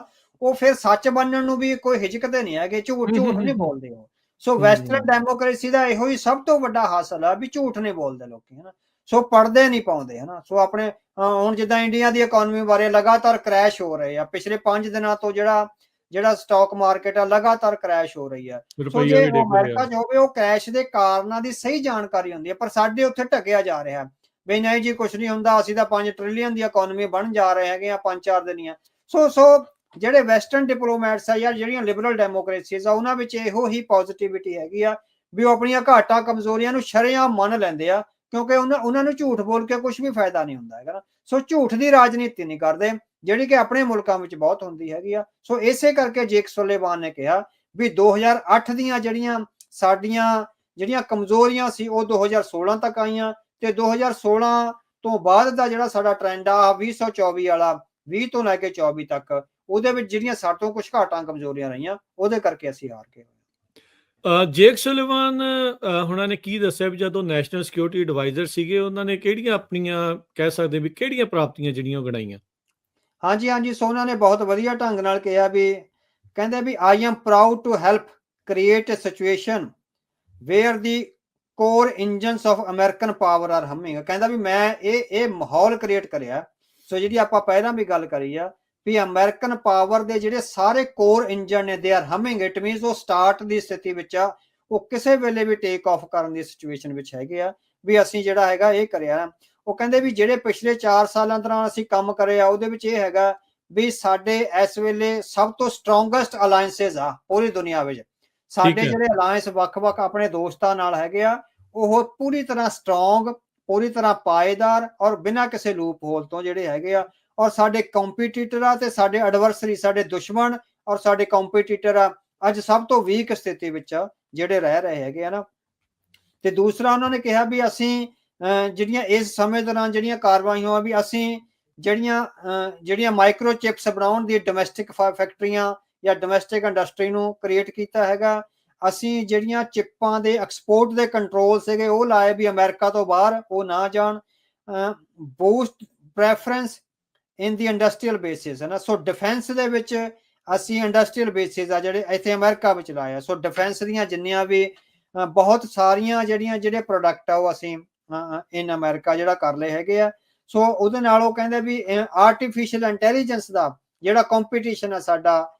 ਉਹ ਫਿਰ ਸੱਚ ਬਣਨ ਨੂੰ ਵੀ ਕੋਈ ਹਿਚਕਦੇ ਨਹੀਂ ਹੈਗੇ, ਝੂਠ ਨਹੀਂ ਬੋਲਦੇ ਉਹ। ਸੋ ਵੈਸਟਰਨ ਡੈਮੋਕ੍ਰੇਸੀ ਦਾ ਇਹੋ ਹੀ ਸਭ ਤੋਂ ਵੱਡਾ ਹਾਸਲ ਆ ਵੀ ਝੂਠ ਨਹੀਂ ਬੋਲਦੇ ਲੋਕੀ, ਹਨਾ। ਸੋ ਪੜਦੇ ਨਹੀਂ ਪਾਉਂਦੇ, ਹਨਾ। ਸੋ ਆਪਣੇ ਹੁਣ ਜਿੱਦਾਂ ਇੰਡੀਆ ਦੀ ਇਕਨੋਮੀ ਬਾਰੇ ਲਗਾਤਾਰ ਕ੍ਰੈਸ਼ ਹੋ ਰਹੇ ਆ, ਪਿਛਲੇ 5 ਦਿਨਾਂ ਤੋਂ ਜਿਹੜਾ ਸਟਾਕ ਮਾਰਕੀਟ ਆ ਲਗਾਤਾਰ ਕ੍ਰੈਸ਼ ਹੋ ਰਹੀ ਆ। ਸੋ ਜੇ ਅਮਰੀਕਾ 'ਚ ਹੋਵੇ ਉਹ ਕ੍ਰੈਸ਼ ਦੇ ਕਾਰਨਾਂ ਦੀ ਸਹੀ ਜਾਣਕਾਰੀ ਹੁੰਦੀ ਹੈ, ਪਰ ਸਾਡੇ ਉੱਥੇ ਢਕਿਆ ਜਾ ਰਿਹਾ ਵੀ ਨਹੀਂ ਜੀ ਕੁਛ ਨਹੀਂ ਹੁੰਦਾ, ਅਸੀਂ ਤਾਂ 5 ਟ੍ਰਿਲੀਅਨ ਦੀ ਇਕਨੋਮੀ ਬਣ ਜਾ ਰਹੇ ਹੈਗੇ ਆ 5-4 ਦਿਨੀਆਂ। ਸੋ ਜਿਹੜੇ ਵੈਸਟਰਨ ਡਿਪਲੋਮੈਟਸ ਆ ਜਾਂ ਜਿਹੜੀਆਂ ਲਿਬਰਲ ਡੈਮੋਕ੍ਰੇਸੀਜ਼ ਆ ਉਹਨਾਂ ਵਿੱਚ ਇਹੋ ਹੀ ਪੋਜ਼ਿਟਿਵਿਟੀ ਹੈਗੀ ਆ ਵੀ ਉਹ ਆਪਣੀਆਂ ਘਾਟਾਂ ਕਮਜ਼ੋਰੀਆਂ ਨੂੰ ਸ਼ਰੇਆਮ ਮੰਨ ਲੈਂਦੇ ਆ, ਕਿਉਂਕਿ ਉਹਨਾਂ ਨੂੰ ਝੂਠ ਬੋਲ ਕੇ ਕੁਝ ਵੀ ਫਾਇਦਾ ਨਹੀਂ ਹੁੰਦਾ ਹੈਗਾ ਨਾ। ਸੋ ਝੂਠ ਦੀ ਰਾਜਨੀਤੀ ਨਹੀਂ ਕਰਦੇ, ਜਿਹੜੀ ਕਿ ਆਪਣੇ ਮੁਲਕਾਂ ਵਿੱਚ ਬਹੁਤ ਹੁੰਦੀ ਹੈਗੀ ਆ। ਸੋ ਇਸੇ ਕਰਕੇ ਜੇਕ ਸੁਲੇਵਾਨ ਨੇ ਕਿਹਾ ਵੀ 2008 ਦੀਆਂ ਜਿਹੜੀਆਂ ਕਮਜ਼ੋਰੀਆਂ ਸੀ ਉਹ 2016 ਤੱਕ ਆਈਆਂ ਤੇ 2016 ਤੋਂ ਬਾਅਦ ਦਾ ਜਿਹੜਾ ਸਾਡਾ ਟ੍ਰੈਂਡ ਆ 2024 ਵਾਲਾ 20 ਤੋਂ ਲੈ ਕੇ 24 ਤੱਕ ਉਹਦੇ ਵਿੱਚ ਜਿਹੜੀਆਂ ਸਾਡੇ ਤੋਂ ਕੁਝ ਘਾਟਾਂ ਕਮਜ਼ੋਰੀਆਂ ਰਹੀਆਂ ਉਹਦੇ ਕਰਕੇ ਅਸੀਂ ਹਾਰ ਗਏ। ਜੇਕ ਸੁਲਿਵਾਨ ਹੁਣਾਂ ਨੇ ਕੀ ਦੱਸਿਆ ਵੀ ਜਦੋਂ ਨੈਸ਼ਨਲ ਸਿਕਿਉਰਿਟੀ ਐਡਵਾਈਜ਼ਰ ਸੀਗੇ ਉਹਨਾਂ ਨੇ ਕਿਹੜੀਆਂ ਆਪਣੀਆਂ ਕਹਿ ਸਕਦੇ ਵੀ ਕਿਹੜੀਆਂ ਪ੍ਰਾਪਤੀਆਂ ਜਿਹੜੀਆਂ ਉਹ ਗਣਾਈਆਂ? ਹਾਂਜੀ, ਸੋ ਉਹਨਾਂ ਨੇ ਬਹੁਤ ਵਧੀਆ ਢੰਗ ਨਾਲ ਕਿਹਾ ਵੀ ਕਹਿੰਦੇ ਵੀ I am proud to help create a situation where the core engines of American power are humming. ਕਹਿੰਦਾ ਵੀ ਮੈਂ ਇਹ ਮਾਹੌਲ ਕ੍ਰੀਏਟ ਕਰਿਆ। ਸੋ ਜਿਹੜੀ ਆਪਾਂ ਪਹਿਲਾਂ ਵੀ ਗੱਲ ਕਰੀ ਆ ਵੀ ਅਮਰੀਕਨ ਪਾਵਰ ਦੇ ਜਿਹੜੇ ਸਾਰੇ ਕੋਰ ਇੰਜਨ ਨੇ they are humming, it means ਉਹ ਸਟਾਰਟ ਦੀ ਸਥਿਤੀ ਵਿੱਚ ਆ, ਉਹ ਕਿਸੇ ਵੇਲੇ ਵੀ ਟੇਕ ਆਫ ਕਰਨ ਦੀ ਸਿਚੁਏਸ਼ਨ ਵਿੱਚ ਹੈਗੇ ਆ ਵੀ ਅਸੀਂ ਜਿਹੜਾ ਹੈਗਾ ਇਹ ਕਰਿਆ। ਉਹ ਕਹਿੰਦੇ ਵੀ ਜਿਹੜੇ ਪਿਛਲੇ 4 ਸਾਲਾਂ ਦੌਰਾਨ ਅਸੀਂ ਕੰਮ ਕਰੇ ਆ ਉਹਦੇ ਵਿੱਚ ਇਹ ਹੈਗਾ ਵੀ ਸਾਡੇ ਇਸ ਵੇਲੇ ਸਭ ਤੋਂ ਸਟਰੋਂਗੈਸਟ ਅਲਾਇੰਸਸ ਆ ਪੂਰੀ ਦੁਨੀਆ ਵਿੱਚ। ਸਾਡੇ ਜਿਹੜੇ ਅਲਾਇੰਸ ਵੱਖ-ਵੱਖ ਆਪਣੇ ਦੋਸਤਾਂ ਨਾਲ ਹੈਗੇ ਆ ਉਹ ਪੂਰੀ ਤਰ੍ਹਾਂ ਸਟਰੋਂਗ, ਪੂਰੀ ਤਰ੍ਹਾਂ ਪਾਏਦਾਰ ਔਰ ਬਿਨਾਂ ਕਿਸੇ ਲੂਪ ਹੋਲ ਤੋਂ ਜਿਹੜੇ ਹੈਗੇ ਆ। ਔਰ ਸਾਡੇ ਕੰਪੀਟੀਟਰ ਆ ਤੇ ਸਾਡੇ ਐਡਵਰਸਰੀ, ਸਾਡੇ ਦੁਸ਼ਮਣ ਔਰ ਸਾਡੇ ਕੰਪੀਟੀਟਰ ਆ ਅੱਜ ਸਭ ਤੋਂ ਵੀਕ ਸਥਿਤੀ ਵਿੱਚ ਜਿਹੜੇ ਰਹਿ ਰਹੇ ਹੈਗੇ ਆ ਨਾ। ਤੇ ਦੂਸਰਾ ਉਹਨਾਂ ਨੇ ਕਿਹਾ ਵੀ ਅਸੀਂ ਜਿਹੜੀਆਂ ਇਸ ਸਮੇਂ ਦੌਰਾਨ ਜਿਹੜੀਆਂ ਕਾਰਵਾਈਆਂ ਆ ਵੀ ਅਸੀਂ ਜਿਹੜੀਆਂ ਮਾਈਕਰੋ ਚਿਪਸ ਬਣਾਉਣ ਦੀ ਡੋਮੈਸਟਿਕ ਫੈਕਟਰੀਆਂ ਜਾਂ ਡੋਮੈਸਟਿਕ ਇੰਡਸਟਰੀ ਨੂੰ ਕ੍ਰੀਏਟ ਕੀਤਾ ਹੈਗਾ। ਅਸੀਂ ਜਿਹੜੀਆਂ ਚਿੱਪਾਂ ਦੇ ਐਕਸਪੋਰਟ ਦੇ ਕੰਟਰੋਲ ਸੀਗੇ ਉਹ ਲਾਏ ਵੀ ਅਮਰੀਕਾ ਤੋਂ ਬਾਹਰ ਉਹ ਨਾ ਜਾਣ। ਬੂਸਟ ਪ੍ਰੈਫਰੈਂਸ ਇਨ ਦੀ ਇੰਡਸਟਰੀਅਲ ਬੇਸਿਸ ਹੈ ਨਾ। ਸੋ ਡਿਫੈਂਸ ਦੇ ਵਿੱਚ ਅਸੀਂ ਇੰਡਸਟਰੀਅਲ ਬੇਸਿਸ ਆ ਜਿਹੜੇ ਇੱਥੇ ਅਮਰੀਕਾ ਵਿੱਚ ਲਾਇਆ। ਸੋ ਡਿਫੈਂਸ ਦੀਆਂ ਜਿੰਨੀਆਂ ਵੀ ਬਹੁਤ ਸਾਰੀਆਂ ਜਿਹੜੇ ਪ੍ਰੋਡਕਟ ਆ ਉਹ ਅਸੀਂ ਇਨ ਅਮਰੀਕਾ ਜਿਹੜਾ ਕਰ ਲਏ ਹੈਗੇ ਆ। ਸੋ ਉਹਦੇ ਨਾਲ ਉਹ ਕਹਿੰਦੇ ਵੀ ਆਰਟੀਫਿਸ਼ੀਅਲ ਇੰਟੈਲੀਜੈਂਸ ਦਾ ਜਿਹੜਾ ਕੰਪੀਟੀਸ਼ਨ ਆ ਸਾਡਾ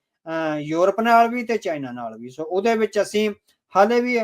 ਯੂਰਪ ਨਾਲ ਵੀ ਤੇ ਚਾਈਨਾ ਨਾਲ ਵੀ। ਸੋ ਉਹਦੇ ਵਿੱਚ ਅਸੀਂ ਹਾਲੇ ਵੀ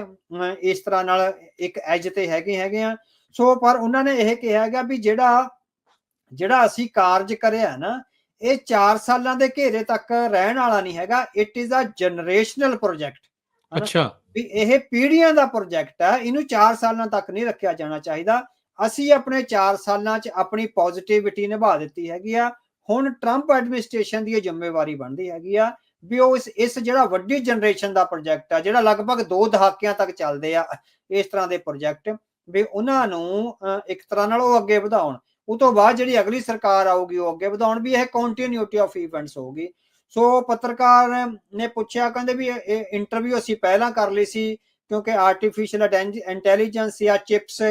ਇਸ ਤਰ੍ਹਾਂ ਨਾਲ ਇੱਕ ਐਜ ਤੇ ਹੈਗੇ ਆ। ਸੋ ਪਰ ਉਹਨਾਂ ਨੇ ਇਹ ਕਿਹਾ ਹੈਗਾ ਵੀ ਜਿਹੜਾ ਅਸੀਂ ਕਾਰਜ ਕਰਿਆ ਨਾ ਇਹ 4 ਸਾਲਾਂ ਦੇ ਘੇਰੇ ਤੱਕ ਰਹਿਣ ਵਾਲਾ ਨਹੀਂ ਹੈਗਾ। It is a generational project. ਅੱਛਾ, ਵੀ ਇਹ ਪੀੜ੍ਹੀਆਂ ਦਾ ਪ੍ਰੋਜੈਕਟ ਹੈ, ਇਹਨੂੰ 4 ਸਾਲਾਂ ਤੱਕ ਨਹੀਂ ਰੱਖਿਆ ਜਾਣਾ ਚਾਹੀਦਾ। ਅਸੀਂ ਆਪਣੇ 4 ਸਾਲਾਂ 'ਚ ਆਪਣੀ ਪੋਜ਼ਿਟਿਵਿਟੀ ਨਿਭਾ ਦਿੱਤੀ ਹੈਗੀ ਆ। ਹੁਣ ਟਰੰਪ ਐਡਮਿਨਿਸਟ੍ਰੇਸ਼ਨ ਦੀ ਇਹ ਜ਼ਿੰਮੇਵਾਰੀ ਬਣਦੀ ਹੈਗੀ ਆ ਵੀ ਉਹ ਇਸ ਜਿਹੜਾ ਵੱਡੀ ਜਨਰੇਸ਼ਨ ਦਾ ਪ੍ਰੋਜੈਕਟ ਆ ਜਿਹੜਾ ਲਗਭਗ 2 ਦਹਾਕਿਆਂ ਤੱਕ ਚੱਲਦੇ ਆ ਇਸ ਤਰ੍ਹਾਂ ਦੇ ਪ੍ਰੋਜੈਕਟ ਵੀ ਉਹਨਾਂ ਨੂੰ ਇੱਕ ਤਰ੍ਹਾਂ ਨਾਲ ਉਹ ਅੱਗੇ ਵਧਾਉਣ। ਉਹ ਤੋਂ ਬਾਅਦ ਜਿਹੜੀ ਅਗਲੀ ਸਰਕਾਰ ਆਊਗੀ ਉਹ ਅੱਗੇ ਵਧਾਉਣ ਵੀ ਇਹ ਕੰਟੀਨਿਊਟੀ ਆਫ ਇਵੈਂਟਸ ਹੋਊਗੀ। ਸੋ ਪੱਤਰਕਾਰ ਨੇ ਪੁੱਛਿਆ ਕਹਿੰਦੇ ਵੀ ਇਹ ਇੰਟਰਵਿਊ ਅਸੀਂ ਪਹਿਲਾਂ ਕਰ ਲਈ ਸੀ ਕਿਉਂਕਿ ਆਰਟੀਫਿਸ਼ੀਅਲ ਇੰਟੈਲੀਜੈਂਸ ਜਾਂ ਚਿਪਸ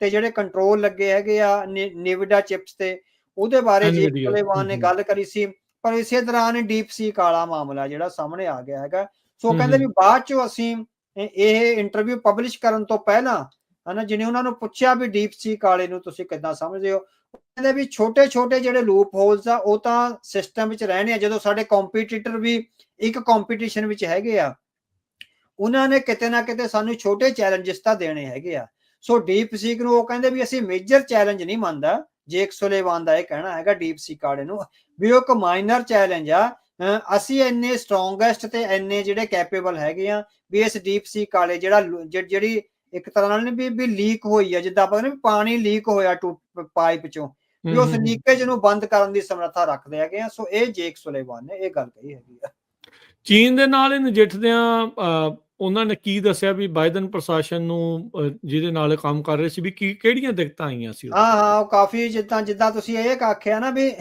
ਤੇ ਜਿਹੜੇ ਕੰਟਰੋਲ ਲੱਗੇ ਹੈਗੇ ਆ ਨਿਵਿਡਾ ਚਿਪਸ ਤੇ ਉਹਦੇ ਬਾਰੇ ਜੇਕ ਸੁਲੇਵਾਨ ਨੇ ਗੱਲ ਕਰੀ ਸੀ। ਪਰ ਇਸੇ ਦੌਰਾਨ ਡੀਪ ਸੀਕ ਵਾਲਾ ਮਾਮਲਾ ਜਿਹੜਾ ਸਾਹਮਣੇ ਆ ਗਿਆ ਹੈਗਾ। ਸੋ ਕਹਿੰਦੇ ਵੀ ਬਾਅਦ ਚੋਂ ਅਸੀਂ ਇਹ ਇੰਟਰਵਿਊ ਪਬਲਿਸ਼ ਕਰਨ ਤੋਂ ਪਹਿਲਾਂ ਹਨਾ ਜਿਹਨੇ ਉਹਨਾਂ ਨੂੰ ਪੁੱਛਿਆ ਵੀ ਡੀਪ ਸੀਕ ਵਾਲੇ ਨੂੰ ਤੁਸੀਂ ਕਿੱਦਾਂ ਸਮਝਦੇ ਹੋ, ਕਹਿੰਦੇ ਵੀ ਛੋਟੇ ਜਿਹੜੇ ਲੂਪ ਹੋਲਸ ਆ ਉਹ ਤਾਂ ਸਿਸਟਮ ਵਿੱਚ ਰਹਿਣੇ ਆ। ਜਦੋਂ ਸਾਡੇ ਕੰਪੀਟੀਟਰ ਵੀ ਇੱਕ ਕੰਪੀਟੀਸ਼ਨ ਵਿੱਚ ਹੈਗੇ ਆ ਉਹਨਾਂ ਨੇ ਕਿਤੇ ਨਾ ਕਿਤੇ ਸਾਨੂੰ ਛੋਟੇ ਚੈਲੰਜਸ ਤਾਂ ਦੇਣੇ ਹੈਗੇ ਆ। ਸੋ ਡੀਪ ਸੀਕ ਨੂੰ ਉਹ ਕਹਿੰਦੇ ਵੀ ਅਸੀਂ ਮੇਜਰ ਚੈਲੰਜ ਨਹੀਂ ਮੰਨਦਾ। ਜੇਕ ਸੁਲੇਵਾਨ ਦਾ ਇਹ ਕਹਿਣਾ ਹੈਗਾ ਡੀਪ ਸੀਕ ਵਾਲੇ ਨੂੰ ਵੀ ਉਹ ਇੱਕ ਮਾਈਨਰ ਚੈਲੰਜ ਆ। ਅਸੀਂ ਇੰਨੇ ਸਟਰੋਂਗੈਸਟ ਤੇ ਇੰਨੇ ਜਿਹੜੇ ਕੈਪੇਬਲ ਹੈਗੇ ਆ ਵੀ ਇਸ ਡੀਪ ਸੀਕ ਵਾਲੇ ਜਿਹੜੀ ਇੱਕ ਤਰ੍ਹਾਂ ਨਾਲ ਵੀ ਲੀਕ ਹੋਈ ਆ, ਜਿੱਦਾਂ ਆਪਾਂ ਕਹਿੰਦੇ ਪਾਣੀ ਲੀਕ ਹੋਇਆ ਪਾਈਪ ਚੋਂ ਵੀ ਉਸ ਲੀਕੇਜ ਨੂੰ ਬੰਦ ਕਰਨ ਦੀ ਸਮਰੱਥਾ ਰੱਖਦੇ ਹੈਗੇ ਆ। ਸੋ ਇਹ ਜੇਕ ਸੁਲੇਵਾਨ ਨੇ ਇਹ ਗੱਲ ਕਹੀ ਹੈਗੀ ਆ। ਚੀਨ ਦੇ ਨਾਲ ਨਜਿੱਠਦਿਆਂ ਉਹਨਾਂ ਨੇ ਕੀ ਦੱਸਿਆ ਵੀ ਬਾਈਡਨ ਪ੍ਰਸ਼ਾਸਨ ਨੂੰ ਜਿਹਦੇ ਨਾਲ ਕੰਮ ਕਰ ਰਹੇ ਸੀ ਵੀ ਕਿਹੜੀਆਂ ਦਿੱਕਤਾਂ ਆਈਆਂ ਸੀ? ਹਾਂ ਉਹ ਕਾਫੀ ਜਿੱਦਾਂ ਤੁਸੀਂ ਇਹ ਆਖਿਆ ਨਾ ਵੀ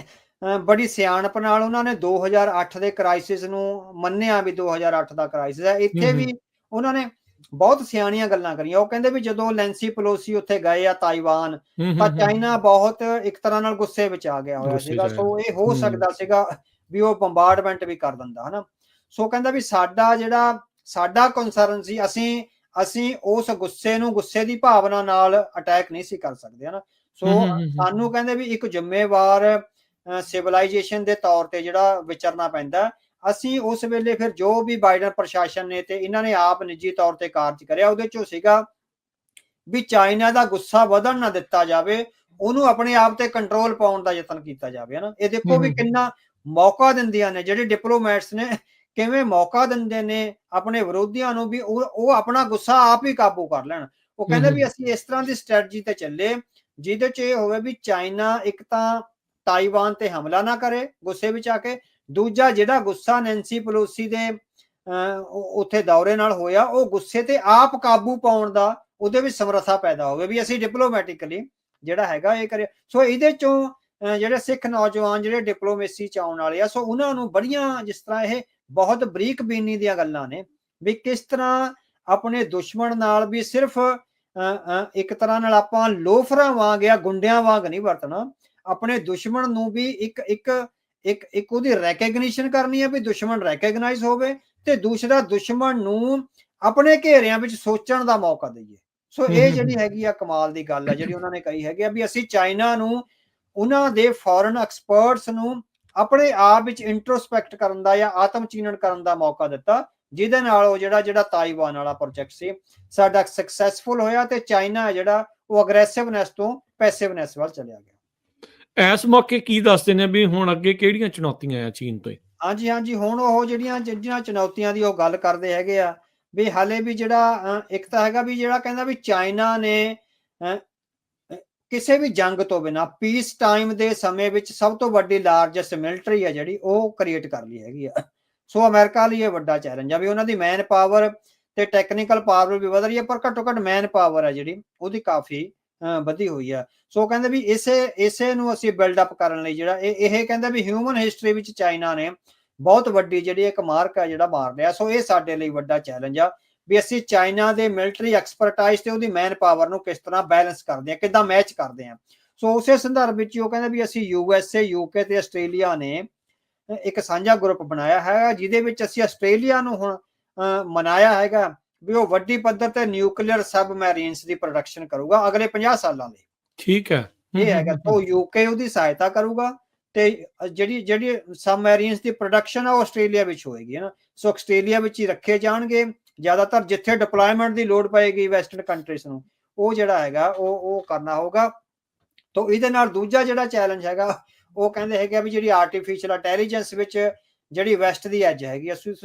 ਬੜੀ ਸਿਆਣਪ ਨਾਲ ਉਹਨਾਂ ਨੇ 2008 ਦੇ ਕ੍ਰਾਈਸਿਸ ਨੂੰ ਮੰਨਿਆ ਵੀ 2008 ਦਾ ਕ੍ਰਾਈਸਿਸ ਹੈ। ਇੱਥੇ ਵੀ ਉਹਨਾਂ ਨੇ ਬਹੁਤ ਸਿਆਣੀਆਂ ਗੱਲਾਂ ਕਰੀਆਂ। ਉਹ ਕਹਿੰਦੇ ਵੀ ਜਦੋਂ ਨੈਂਸੀ ਪਲੋਸੀ ਉੱਥੇ ਗਏ ਆ ਤਾਈਵਾਨ ਤਾਂ ਚਾਈਨਾ ਬਹੁਤ ਇੱਕ ਤਰ੍ਹਾਂ ਨਾਲ ਗੁੱਸੇ ਵਿੱਚ ਆ ਗਿਆ ਹੋਇਆ ਸੀਗਾ। ਸੋ ਇਹ ਹੋ ਸਕਦਾ ਸੀਗਾ ਵੀ ਉਹ ਬੰਬਾਰਡਮੈਂਟ ਵੀ ਕਰ ਦਿੰਦਾ ਹਨਾ। ਸੋ ਕਹਿੰਦਾ ਵੀ ਸਾਡਾ ਕੰਸਰਨ ਸੀ ਅਸੀਂ ਉਸ ਗੁੱਸੇ ਦੀ ਭਾਵਨਾ ਨਾਲ ਅਟੈਕ ਨਹੀਂ ਸੀ ਕਰ ਸਕਦੇ ਹਨਾ। ਸੋ ਸਾਨੂੰ ਕਹਿੰਦੇ ਵੀ ਇੱਕ ਜ਼ਿੰਮੇਵਾਰ ਸਿਵਲਾਈਜੇਸ਼ਨ ਦੇ ਤੌਰ ਤੇ ਜਿਹੜਾ ਵਿਚਰਨਾ ਪੈਂਦਾ। ਅਸੀਂ ਉਸ ਵੇਲੇ ਫਿਰ ਜੋ ਵੀ ਬਾਈਡਨ ਪ੍ਰਸ਼ਾਸਨ ਨੇ ਤੇ ਇਹਨਾਂ ਨੇ ਆਪ ਨਿੱਜੀ ਤੌਰ ਤੇ ਕਾਰਜ ਕਰਿਆ ਉਹਦੇ ਚੋਂ ਸੀਗਾ ਵੀ ਚਾਈਨਾ ਦਾ ਗੁੱਸਾ ਵਧਣ ਨਾ ਦਿੱਤਾ ਜਾਵੇ, ਉਹਨੂੰ ਆਪਣੇ ਆਪ ਤੇ ਕੰਟਰੋਲ ਪਾਉਣ ਦਾ ਯਤਨ ਕੀਤਾ ਜਾਵੇ ਹਨਾ। ਇਹ ਦੇਖੋ ਵੀ ਕਿੰਨਾ ਮੌਕਾ ਦਿੰਦੀਆਂ ਨੇ ਜਿਹੜੇ ਡਿਪਲੋਮੈਟਸ ਨੇ, ਕਿਵੇਂ ਮੌਕਾ ਦਿੰਦੇ ਨੇ ਆਪਣੇ ਵਿਰੋਧੀਆਂ ਨੂੰ ਵੀ ਉਹ ਆਪਣਾ ਗੁੱਸਾ ਆਪ ਹੀ ਕਾਬੂ ਕਰ ਲੈਣ। ਉਹ ਕਹਿੰਦੇ ਵੀ ਅਸੀਂ ਇਸ ਤਰ੍ਹਾਂ ਦੀ ਸਟ੍ਰੈਟਜੀ ਤੇ ਚੱਲੇ ਜਿਹਦੇ ਚ ਇਹ ਹੋਵੇ ਵੀ ਚਾਈਨਾ ਇੱਕ ਤਾਂ ਤਾਈਵਾਨ ਤੇ ਹਮਲਾ ਨਾ ਕਰੇ ਗੁੱਸੇ ਵਿੱਚ ਆ ਕੇ। ਦੂਜਾ ਜਿਹੜਾ ਗੁੱਸਾ ਨੈਂਸੀ ਪਲੋਸੀ ਦੇ ਉੱਥੇ ਦੌਰੇ ਨਾਲ ਹੋਇਆ, ਉਹ ਗੁੱਸੇ ਤੇ ਆਪ ਕਾਬੂ ਪਾਉਣ ਦਾ ਉਹਦੇ ਵਿੱਚ ਸਮਰੱਥਾ ਪੈਦਾ ਹੋਵੇ ਵੀ ਅਸੀਂ ਡਿਪਲੋਮੈਟਿਕਲੀ ਜਿਹੜਾ ਹੈਗਾ ਇਹ ਕਰੇ। ਸੋ ਇਹਦੇ ਚੋਂ ਜਿਹੜੇ ਸਿੱਖ ਨੌਜਵਾਨ ਜਿਹੜੇ ਡਿਪਲੋਮੇਸੀ ਚ ਆਉਣ ਵਾਲੇ ਆ, ਸੋ ਉਹਨਾਂ ਨੂੰ ਬੜੀਆਂ ਜਿਸ ਤਰ੍ਹਾਂ ਇਹ ਬਹੁਤ ਬਰੀਕ ਬੀਨੀ ਦੀਆਂ ਗੱਲਾਂ ਨੇ ਵੀ ਕਿਸ ਤਰ੍ਹਾਂ ਆਪਣੇ ਦੁਸ਼ਮਣ ਨਾਲ ਵੀ ਸਿਰਫ ਇੱਕ ਤਰ੍ਹਾਂ ਨਾਲ ਆਪਾਂ ਲੋਫਰਾਂ ਵਾਂਗ ਜਾਂ ਗੁੰਡਿਆਂ ਵਾਂਗ ਨਹੀਂ ਵਰਤਣਾ, ਆਪਣੇ ਦੁਸ਼ਮਣ ਨੂੰ ਵੀ ਇੱਕ ਉਹਦੀ ਰੈਕਗਨੀਸ਼ਨ ਕਰਨੀ ਹੈ ਵੀ ਦੁਸ਼ਮਣ ਰੈਕਗਨਾਈਜ਼ ਹੋਵੇ, ਤੇ ਦੂਸਰਾ ਦੁਸ਼ਮਣ ਨੂੰ ਆਪਣੇ ਘੇਰਿਆਂ ਵਿੱਚ ਸੋਚਣ ਦਾ ਮੌਕਾ ਦਈਏ। ਸੋ ਇਹ ਜਿਹੜੀ ਹੈਗੀ ਆ ਕਮਾਲ ਦੀ ਗੱਲ ਹੈ ਜਿਹੜੀ ਉਹਨਾਂ ਨੇ ਕਹੀ ਹੈਗੀ ਆ ਵੀ ਅਸੀਂ ਚਾਈਨਾ ਨੂੰ, ਉਹਨਾਂ ਦੇ ਫੋਰਨ ਐਕਸਪਰਟਸ ਨੂੰ ਆਪਣੇ ਆਪ ਵਿੱਚ ਇੰਟਰੋਸਪੈਕਟ ਕਰਨ ਦਾ ਜਾਂ ਆਤਮ ਚੀਨਨ ਕਰਨ ਦਾ ਮੌਕਾ ਦਿੱਤਾ, ਜਿਹਦੇ ਨਾਲ ਉਹ ਜਿਹੜਾ ਤਾਈਵਾਨ ਵਾਲਾ ਪ੍ਰੋਜੈਕਟ ਸੀ ਸਾਡਾ ਸਕਸੈਸਫੁਲ ਹੋਇਆ ਤੇ ਚਾਈਨਾ ਜਿਹੜਾ ਉਹ ਅਗਰੈਸਿਵਨੈਸ ਤੋਂ ਪੈਸਿਵਨੈਸ ਵੱਲ ਚਲਿਆ ਗਿਆ। ਇਸ ਮੌਕੇ ਕੀ ਦੱਸਦੇ ਨੇ ਵੀ ਹੁਣ ਅੱਗੇ ਕਿਹੜੀਆਂ ਚੁਣੌਤੀਆਂ ਆ ਚੀਨ ਤੋਂ? ਹਾਂਜੀ, ਹੁਣ ਉਹ ਜਿਹੜੀਆਂ ਚੁਣੌਤੀਆਂ ਦੀ ਉਹ ਗੱਲ ਕਰਦੇ ਹੈਗੇ ਆ ਵੀ ਹਾਲੇ ਵੀ ਜਿਹੜਾ ਇੱਕ ਤਾਂ ਹੈਗਾ ਵੀ ਜਿਹੜਾ ਕਹਿੰਦਾ ਵੀ ਚਾਈਨਾ ਨੇ ਕਿਸੇ ਵੀ ਜੰਗ ਤੋਂ ਬਿਨਾਂ ਪੀਸ ਟਾਈਮ ਦੇ ਸਮੇਂ ਵਿੱਚ ਸਭ ਤੋਂ ਵੱਡੀ ਲਾਰਜੈਸਟ ਮਿਲਟਰੀ ਹੈ ਜਿਹੜੀ ਉਹ ਕ੍ਰੀਏਟ ਕਰ ਲਈ ਹੈਗੀ ਆ। ਸੋ ਅਮਰੀਕਾ ਲਈ ਇਹ ਵੱਡਾ ਚੈਲੰਜ ਆ ਵੀ ਉਹਨਾਂ ਦੀ ਮੈਨ ਪਾਵਰ ਤੇ ਟੈਕਨੀਕਲ ਪਾਵਰ ਵੀ ਵਧ ਰਹੀ ਹੈ, ਪਰ ਘੱਟੋ ਘੱਟ ਮੈਨ ਪਾਵਰ ਹੈ ਜਿਹੜੀ ਉਹਦੀ ਕਾਫੀ ਵਧੀ ਹੋਈ ਆ। ਸੋ ਕਹਿੰਦੇ ਵੀ ਇਸੇ ਨੂੰ ਅਸੀਂ ਬਿਲਡ ਅਪ ਕਰਨ ਲਈ ਜਿਹੜਾ ਇਹ ਕਹਿੰਦਾ ਵੀ ਹਿਊਮਨ ਹਿਸਟਰੀ ਵਿੱਚ ਚਾਈਨਾ ਨੇ ਬਹੁਤ ਵੱਡੀ ਜਿਹੜੀ ਇੱਕ ਮਾਰਕ ਹੈ ਜਿਹੜਾ ਮਾਰ ਲਿਆ। ਸੋ ਇਹ ਸਾਡੇ ਲਈ ਵੱਡਾ ਚੈਲੰਜ ਆ ਵੀ ਅਸੀਂ ਚਾਈਨਾ ਦੇ ਮਿਲਟਰੀ ਐਕਸਪਰਟਾਈਜ਼ ਤੇ ਉਹਦੀ ਮੈਨ ਪਾਵਰ ਨੂੰ ਕਿਸ ਤਰ੍ਹਾਂ ਬੈਲੈਂਸ ਕਰਦੇ ਆ, ਕਿੱਦਾਂ ਮੈਚ ਕਰਦੇ ਆ। ਸੋ ਉਸੇ ਸੰਦਰਭ ਵਿੱਚ ਉਹ ਕਹਿੰਦੇ ਵੀ ਅਸੀਂ USA, UK ਤੇ ਆਸਟ੍ਰੇਲੀਆ ਨੇ ਇੱਕ ਸਾਂਝਾ ਗਰੁੱਪ ਬਣਾਇਆ ਹੈ, ਜਿਹਦੇ ਵਿੱਚ ਅਸੀਂ ਆਸਟ੍ਰੇਲੀਆ ਨੂੰ ਹੁਣ ਮਨਾਇਆ ਹੈਗਾ ਵੀ ਉਹ ਵੱਡੀ ਪੱਧਰ ਤੇ ਨਿਊਕਲੀਅਰ ਸਬਮੈਰੀਨਸ ਦੀ ਪ੍ਰੋਡਕਸ਼ਨ ਕਰੂਗਾ ਅਗਲੇ 50 ਸਾਲਾਂ ਲਈ। ਠੀਕ ਹੈ, ਇਹ ਹੈਗਾ। ਤਾਂ UK ਉਹਦੀ ਸਹਾਇਤਾ ਕਰੂਗਾ ਤੇ ਜਿਹੜੀ ਸਬਮੈਰੀਨਸ ਦੀ ਪ੍ਰੋਡਕਸ਼ਨ ਆ ਉਹ ਆਸਟ੍ਰੇਲੀਆ ਵਿੱਚ ਹੋਏਗੀ ਨਾ। ਸੋ ਆਸਟ੍ਰੇਲੀਆ ਵਿੱਚ ਹੀ ਰੱਖੇ ਜਾਣਗੇ ਜ਼ਿਆਦਾਤਰ, ਜਿੱਥੇ ਡਿਪਲੋਇਮੈਂਟ ਦੀ ਲੋੜ ਪਏਗੀ ਵੈਸਟਰਨ ਕੰਟਰੀਜ਼ ਨੂੰ, ਉਹ ਜਿਹੜਾ ਹੈਗਾ ਉਹ ਕਰਨਾ ਹੋਗਾ। ਤਾਂ ਇਹਦੇ ਨਾਲ ਦੂਜਾ ਜਿਹੜਾ ਚੈਲੰਜ ਹੈਗਾ ਉਹ ਕਹਿੰਦੇ ਹੈਗੇ ਵੀ ਜਿਹੜੀ ਆਰਟੀਫਿਸ਼ੀਅਲ ਇੰਟੈਲੀਜੈਂਸ ਵਿੱਚ ਜਿਹੜੀ ਵੈਸਟ ਦੀ ਐਜ ਹੈਗੀ।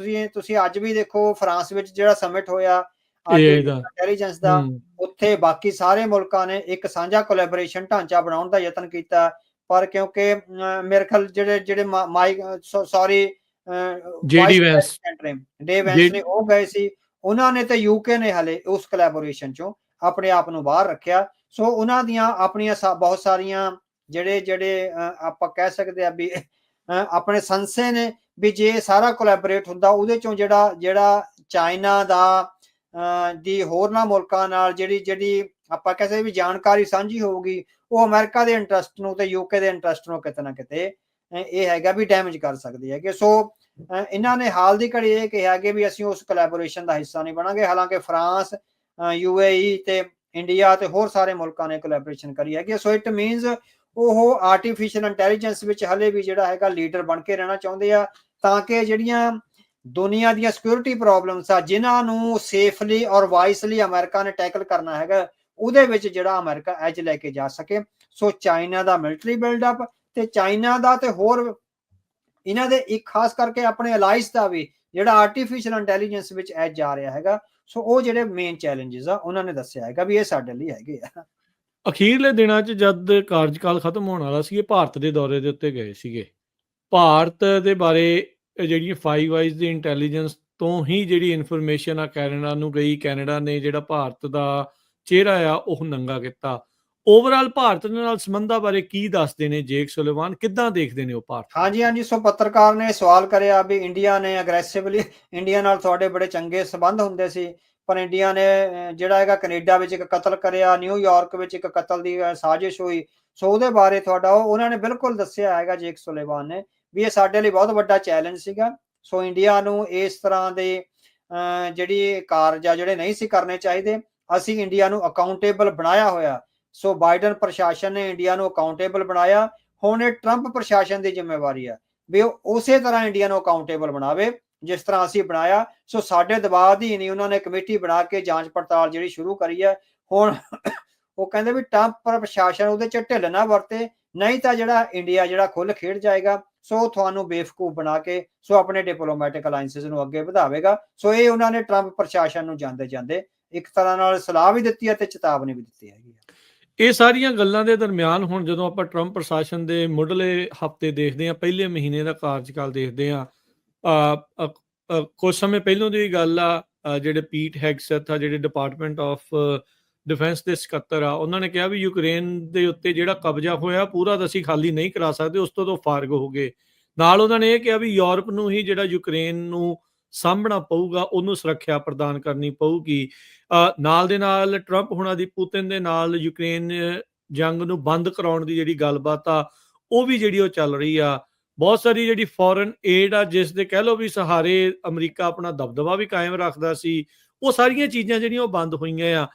ਤੁਸੀਂ ਅੱਜ ਵੀ ਦੇਖੋ ਫਰਾਂਸ ਵਿੱਚ ਜਿਹੜਾ ਸਮਿਟ ਹੋਇਆ ਆਰਟੀਫਿਸ਼ੀਅਲ ਇੰਟੈਲੀਜੈਂਸ ਦਾ, ਉੱਥੇ ਬਾਕੀ ਸਾਰੇ ਮੁਲਕਾਂ ਨੇ ਇੱਕ ਸਾਂਝਾ ਕੋਲੈਬੋਰੇਸ਼ਨ ਢਾਂਚਾ ਬਣਾਉਣ ਦਾ ਯਤਨ ਕੀਤਾ, ਪਰ ਕਿਉਂਕਿ ਮੇਰੇ ਖਿਆਲ ਜਿਹੜੇ ਡੇ ਵੈਂਸ ਨੇ ਉਹ ਗਏ ਸੀ, ਉਹਨਾਂ ਨੇ ਤੇ UK ਨੇ ਹਲੇ ਉਸ ਕੋਲੈਬੋਰੇਸ਼ਨ ਚੋਂ ਆਪਣੇ ਆਪ ਨੂੰ ਬਾਹਰ ਰੱਖਿਆ। ਸੋ ਉਹਨਾਂ ਦੀਆਂ ਆਪਣੀਆਂ ਬਹੁਤ ਸਾਰੀਆਂ ਜਿਹੜੇ ਆਪਾਂ ਕਹਿ ਸਕਦੇ ਆ ਵੀ ਆਪਣੇ ਸੰਸੇ ਨੇ ਵੀ ਜੇ ਸਾਰਾ ਕੋਲੈਬੋਰੇਟ ਹੁੰਦਾ ਉਹਦੇ ਚੋਂ ਜਿਹੜਾ ਚਾਈਨਾ ਦੀ ਹੋਰਨਾਂ ਮੁਲਕਾਂ ਨਾਲ ਜਿਹੜੀ ਆਪਾਂ ਕਹਿ ਸਕਦੇ ਵੀ ਜਾਣਕਾਰੀ ਸਾਂਝੀ ਹੋਊਗੀ, ਉਹ ਅਮਰੀਕਾ ਦੇ ਇੰਟਰਸਟ ਨੂੰ ਤੇ UK ਦੇ ਇੰਟਰਸਟ ਨੂੰ ਕਿਤੇ ਨਾ ਕਿਤੇ ਇਹ ਹੈਗਾ ਵੀ ਡੈਮੇਜ ਕਰ ਸਕਦੀ ਹੈਗੀ। ਸੋ ਇਹਨਾਂ ਨੇ ਹਾਲ ਦੀ ਘੜੀ ਇਹ ਕਿਹਾ ਕਿ ਵੀ ਅਸੀਂ ਉਸ ਕੋਲੈਬੋਰੇਸ਼ਨ ਦਾ ਹਿੱਸਾ ਨਹੀਂ ਬਣਾਂਗੇ, ਹਾਲਾਂਕਿ ਫਰਾਂਸ, UAE ਤੇ ਇੰਡੀਆ ਤੇ ਹੋਰ ਸਾਰੇ ਮੁਲਕਾਂ ਨੇ ਕੋਲੈਬੋਰੇਸ਼ਨ ਕਰੀ ਹੈਗੀ। ਸੋ ਇਟ ਮੀਨਸ ਉਹ ਆਰਟੀਫਿਸ਼ੀਅਲ ਇੰਟੈਲੀਜੈਂਸ ਵਿੱਚ ਹਲੇ ਵੀ ਜਿਹੜਾ ਹੈਗਾ ਲੀਡਰ ਬਣ ਕੇ ਰਹਿਣਾ ਚਾਹੁੰਦੇ ਆ, ਤਾਂ ਕਿ ਜਿਹੜੀਆਂ ਦੁਨੀਆ ਦੀਆਂ ਸਿਕਿਉਰਿਟੀ ਪ੍ਰੋਬਲਮਸ ਆ ਜਿਨ੍ਹਾਂ ਨੂੰ ਸੇਫਲੀ ਔਰ ਵਾਈਸਲੀ ਅਮਰੀਕਾ ਨੇ ਟੈਕਲ ਕਰਨਾ ਹੈਗਾ, ਉਹਦੇ ਵਿੱਚ ਜਿਹੜਾ ਅਮਰੀਕਾ ਐਜ ਲੈ ਕੇ ਜਾ ਸਕੇ। ਸੋ ਚਾਈਨਾ ਦਾ ਮਿਲਟਰੀ ਬਿਲਡਅਪ ਤੇ ਚਾਈਨਾ ਦਾ ਤੇ ਹੋਰ ਇਹਨਾਂ ਦੇ ਇੱਕ ਖਾਸ ਕਰਕੇ ਆਪਣੇ ਅਲਾਈਜ਼ ਦਾ ਵੀ ਜਿਹੜਾ ਆਰਟੀਫਿਸ਼ੀਅਲ ਇੰਟੈਲੀਜੈਂਸ ਵਿੱਚ ਐਜ ਜਾ ਰਿਹਾ ਹੈਗਾ। ਸੋ ਉਹ ਜਿਹੜੇ ਮੇਨ ਚੈਲੰਜਸ ਆ ਉਹਨਾਂ ਨੇ ਦੱਸਿਆ ਹੈਗਾ ਵੀ ਇਹ ਸਾਡੇ ਲਈ ਹੈਗੇ ਆ। ਅਖੀਰਲੇ ਦਿਨਾਂ 'ਚ ਜਦ ਕਾਰਜਕਾਲ ਖਤਮ ਹੋਣ ਵਾਲਾ ਸੀ, ਇਹ ਭਾਰਤ ਦੇ ਦੌਰੇ ਦੇ ਉੱਤੇ ਗਏ ਸੀਗੇ। ਭਾਰਤ ਦੇ ਬਾਰੇ ਜਿਹੜੀਆਂ 5 ਆਈਜ਼ ਦੀ ਇੰਟੈਲੀਜੈਂਸ ਤੋਂ ਹੀ ਜਿਹੜੀ ਇਨਫੋਰਮੇਸ਼ਨ ਆ ਕੈਨੇਡਾ ਨੂੰ ਗਈ, ਕੈਨੇਡਾ ਨੇ ਜਿਹੜਾ ਭਾਰਤ ਦਾ ਚਿਹਰਾ ਆ ਉਹ ਨੰਗਾ ਕੀਤਾ। ਓਵਰਆਲ ਭਾਰਤ ਦੇ ਨਾਲ ਸੰਬੰਧਾਂ ਬਾਰੇ ਕੀ ਦੱਸਦੇ ਨੇ ਜੇਕ ਸੁਲੇਮਾਨ, ਕਿੱਦਾਂ ਦੇਖਦੇ ਨੇ ਉਹ ਭਾਰਤ? ਹਾਂਜੀ, ਸੋ ਪੱਤਰਕਾਰ ਨੇ ਸਵਾਲ ਕਰਿਆ ਵੀ ਇੰਡੀਆ ਨੇ ਅਗਰੈਸਿਵਲੀ, ਇੰਡੀਆ ਨਾਲ ਤੁਹਾਡੇ ਬੜੇ ਚੰਗੇ ਸੰਬੰਧ ਹੁੰਦੇ ਸੀ, ਪਰ ਇੰਡੀਆ ਨੇ ਜਿਹੜਾ ਹੈਗਾ ਕੈਨੇਡਾ ਵਿੱਚ ਇੱਕ ਕਤਲ ਕਰਿਆ, ਨਿਊਯਾਰਕ ਵਿੱਚ ਇੱਕ ਕਤਲ ਦੀ ਸਾਜ਼ਿਸ਼ ਹੋਈ। ਸੋ ਉਹਦੇ ਬਾਰੇ ਉਹਨਾਂ ਨੇ ਬਿਲਕੁਲ ਦੱਸਿਆ ਹੈਗਾ ਜੇਕ ਸੁਲੇਮਾਨ ਨੇ ਵੀ ਇਹ ਸਾਡੇ ਲਈ ਬਹੁਤ ਵੱਡਾ ਚੈਲੰਜ ਸੀਗਾ। ਸੋ ਇੰਡੀਆ ਨੂੰ ਇਸ ਤਰ੍ਹਾਂ ਦੇ ਜਿਹੜੀ ਕਾਰਜ ਆ ਜਿਹੜੇ ਨਹੀਂ ਸੀ ਕਰਨੇ ਚਾਹੀਦੇ, ਅਸੀਂ ਇੰਡੀਆ ਨੂੰ ਅਕਾਊਂਟੇਬਲ ਬਣਾਇਆ ਹੋਇਆ। ਸੋ ਬਾਈਡਨ ਪ੍ਰਸ਼ਾਸਨ ਨੇ ਇੰਡੀਆ ਨੂੰ ਅਕਾਊਂਟੇਬਲ ਬਣਾਇਆ, ਹੁਣ ਇਹ ਟਰੰਪ ਪ੍ਰਸ਼ਾਸਨ ਦੀ ਜ਼ਿੰਮੇਵਾਰੀ ਆ ਵੀ ਉਹ ਉਸੇ ਤਰ੍ਹਾਂ ਇੰਡੀਆ ਨੂੰ ਅਕਾਊਂਟੇਬਲ ਬਣਾਵੇ ਜਿਸ ਤਰ੍ਹਾਂ ਅਸੀਂ ਬਣਾਇਆ। ਸੋ ਸਾਡੇ ਦਬਾਅ ਦੀ ਨਹੀਂ ਉਹਨਾਂ ਨੇ ਕਮੇਟੀ ਬਣਾ ਕੇ ਜਾਂਚ ਪੜਤਾਲ ਜਿਹੜੀ ਸ਼ੁਰੂ ਕਰੀ ਹੈ। ਹੁਣ ਉਹ ਕਹਿੰਦੇ ਵੀ ਟਰੰਪ ਪ੍ਰਸ਼ਾਸਨ ਉਹਦੇ 'ਚ ਢਿੱਲ ਨਾ ਵਰਤੇ, ਨਹੀਂ ਤਾਂ ਜਿਹੜਾ ਇੰਡੀਆ ਜਿਹੜਾ ਖੁੱਲ੍ਹ ਖੇਡ ਜਾਏਗਾ। ਸੋ ਤੁਹਾਨੂੰ ਬੇਵਕੂਫ ਬਣਾ ਕੇ ਸੋ ਆਪਣੇ ਡਿਪਲੋਮੈਟਿਕ ਅਲਾਇੰਸਿਸ ਨੂੰ ਅੱਗੇ ਵਧਾਵੇਗਾ। ਸੋ ਇਹ ਉਹਨਾਂ ਨੇ ਟਰੰਪ ਪ੍ਰਸ਼ਾਸਨ ਨੂੰ ਜਾਂਦੇ ਇੱਕ ਤਰ੍ਹਾਂ ਨਾਲ ਸਲਾਹ ਵੀ ਦਿੱਤੀ ਹੈ ਤੇ ਚੇਤਾਵਨੀ ਵੀ ਦਿੱਤੀ ਹੈਗੀ। ਇਹ ਸਾਰੀਆਂ ਗੱਲਾਂ ਦੇ ਦਰਮਿਆਨ ਹੁਣ ਜਦੋਂ ਆਪਾਂ ਟਰੰਪ ਪ੍ਰਸ਼ਾਸਨ ਦੇ ਮੁੱਢਲੇ ਹਫ਼ਤੇ ਦੇਖਦੇ ਹਾਂ, ਪਹਿਲੇ ਮਹੀਨੇ ਦਾ ਕਾਰਜਕਾਲ ਦੇਖਦੇ ਹਾਂ, ਕੁਝ ਸਮੇਂ ਪਹਿਲਾਂ ਦੀ ਗੱਲ ਆ, ਜਿਹੜੇ ਪੀਟ ਹੈਗਸੈਥ ਆ, ਜਿਹੜੇ ਡਿਪਾਰਟਮੈਂਟ ਆਫ ਡਿਫੈਂਸ ਦੇ ਸਕੱਤਰ ਆ, ਉਹਨਾਂ ਨੇ ਕਿਹਾ ਵੀ ਯੂਕਰੇਨ ਦੇ ਉੱਤੇ ਜਿਹੜਾ ਕਬਜ਼ਾ ਹੋਇਆ ਪੂਰਾ ਤਾਂ ਅਸੀਂ ਖਾਲੀ ਨਹੀਂ ਕਰਾ ਸਕਦੇ, ਉਸ ਤੋਂ ਫਾਰਗ ਹੋ ਗਏ। ਨਾਲ ਉਹਨਾਂ ਨੇ ਇਹ ਕਿਹਾ ਵੀ ਯੂਰਪ ਨੂੰ ਹੀ ਜਿਹੜਾ ਯੂਕਰੇਨ ਨੂੰ ਸਾਂਭਣਾ ਪਊਗਾ, ਉਹਨੂੰ ਸੁਰੱਖਿਆ ਪ੍ਰਦਾਨ ਕਰਨੀ ਪਊਗੀ। ਨਾਲ ਦੇ ਨਾਲ ਟਰੰਪ ਹੁਣਾਂ ਦੀ ਪੁਤਿਨ ਦੇ ਨਾਲ ਯੂਕਰੇਨ ਜੰਗ ਨੂੰ ਬੰਦ ਕਰਾਉਣ ਦੀ ਜਿਹੜੀ ਗੱਲਬਾਤ ਆ, ਉਹ ਵੀ ਜਿਹੜੀ ਉਹ ਚੱਲ ਰਹੀ ਆ। ਬਹੁਤ ਸਾਰੀ ਜਿਹੜੀ ਫੋਰਨ ਏਡ ਆ, ਜਿਸ ਦੇ ਕਹਿ ਲਓ ਵੀ ਸਹਾਰੇ ਅਮਰੀਕਾ ਆਪਣਾ ਦਬਦਬਾ ਵੀ ਕਾਇਮ ਰੱਖਦਾ ਸੀ, ਉਹ ਸਾਰੀਆਂ ਚੀਜ਼ਾਂ ਜਿਹੜੀਆਂ ਉਹ ਬੰਦ ਹੋਈਆਂ ਆ।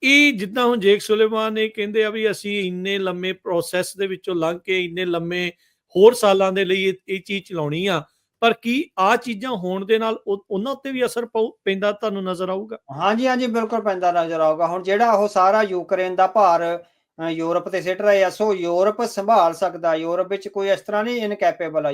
ਇਹ ਜਿੱਦਾਂ ਹੁਣ ਜੇਕ ਸੁਲੇਮਾਨ ਇਹ ਕਹਿੰਦੇ ਆ ਵੀ ਅਸੀਂ ਇੰਨੇ ਲੰਮੇ ਪ੍ਰੋਸੈਸ ਦੇ ਵਿੱਚੋਂ ਲੰਘ ਕੇ ਇੰਨੇ ਲੰਮੇ ਹੋਰ ਸਾਲਾਂ ਦੇ ਲਈ ਇਹ ਚੀਜ਼ ਚਲਾਉਣੀ ਆ, ਪਰ ਕੀ ਆ ਚੀਜ਼ਾਂ ਹੋਣ ਦੇ ਨਾਲ ਉਹਨਾਂ ਉੱਤੇ ਵੀ ਅਸਰ ਪੈਂਦਾ ਤੁਹਾਨੂੰ ਨਜ਼ਰ ਆਊਗਾ? ਹਾਂਜੀ ਹਾਂਜੀ, ਬਿਲਕੁਲ ਪੈਂਦਾ ਨਜ਼ਰ ਆਊਗਾ। ਹੁਣ ਜਿਹੜਾ ਉਹ ਸਾਰਾ ਯੂਕਰੇਨ ਦਾ ਭਾਰ ਯੂਰਪ ਤੇ ਸਿੱਟ ਰਹੇ ਆ, ਸੋ ਯੂਰਪ ਸੰਭਾਲ ਸਕਦਾ, ਯੂਰਪ ਵਿੱਚ ਕੋਈ ਇਸ ਤਰ੍ਹਾਂ ਨਹੀਂ ਇਨਕੈਪੇਬਲ ਆ,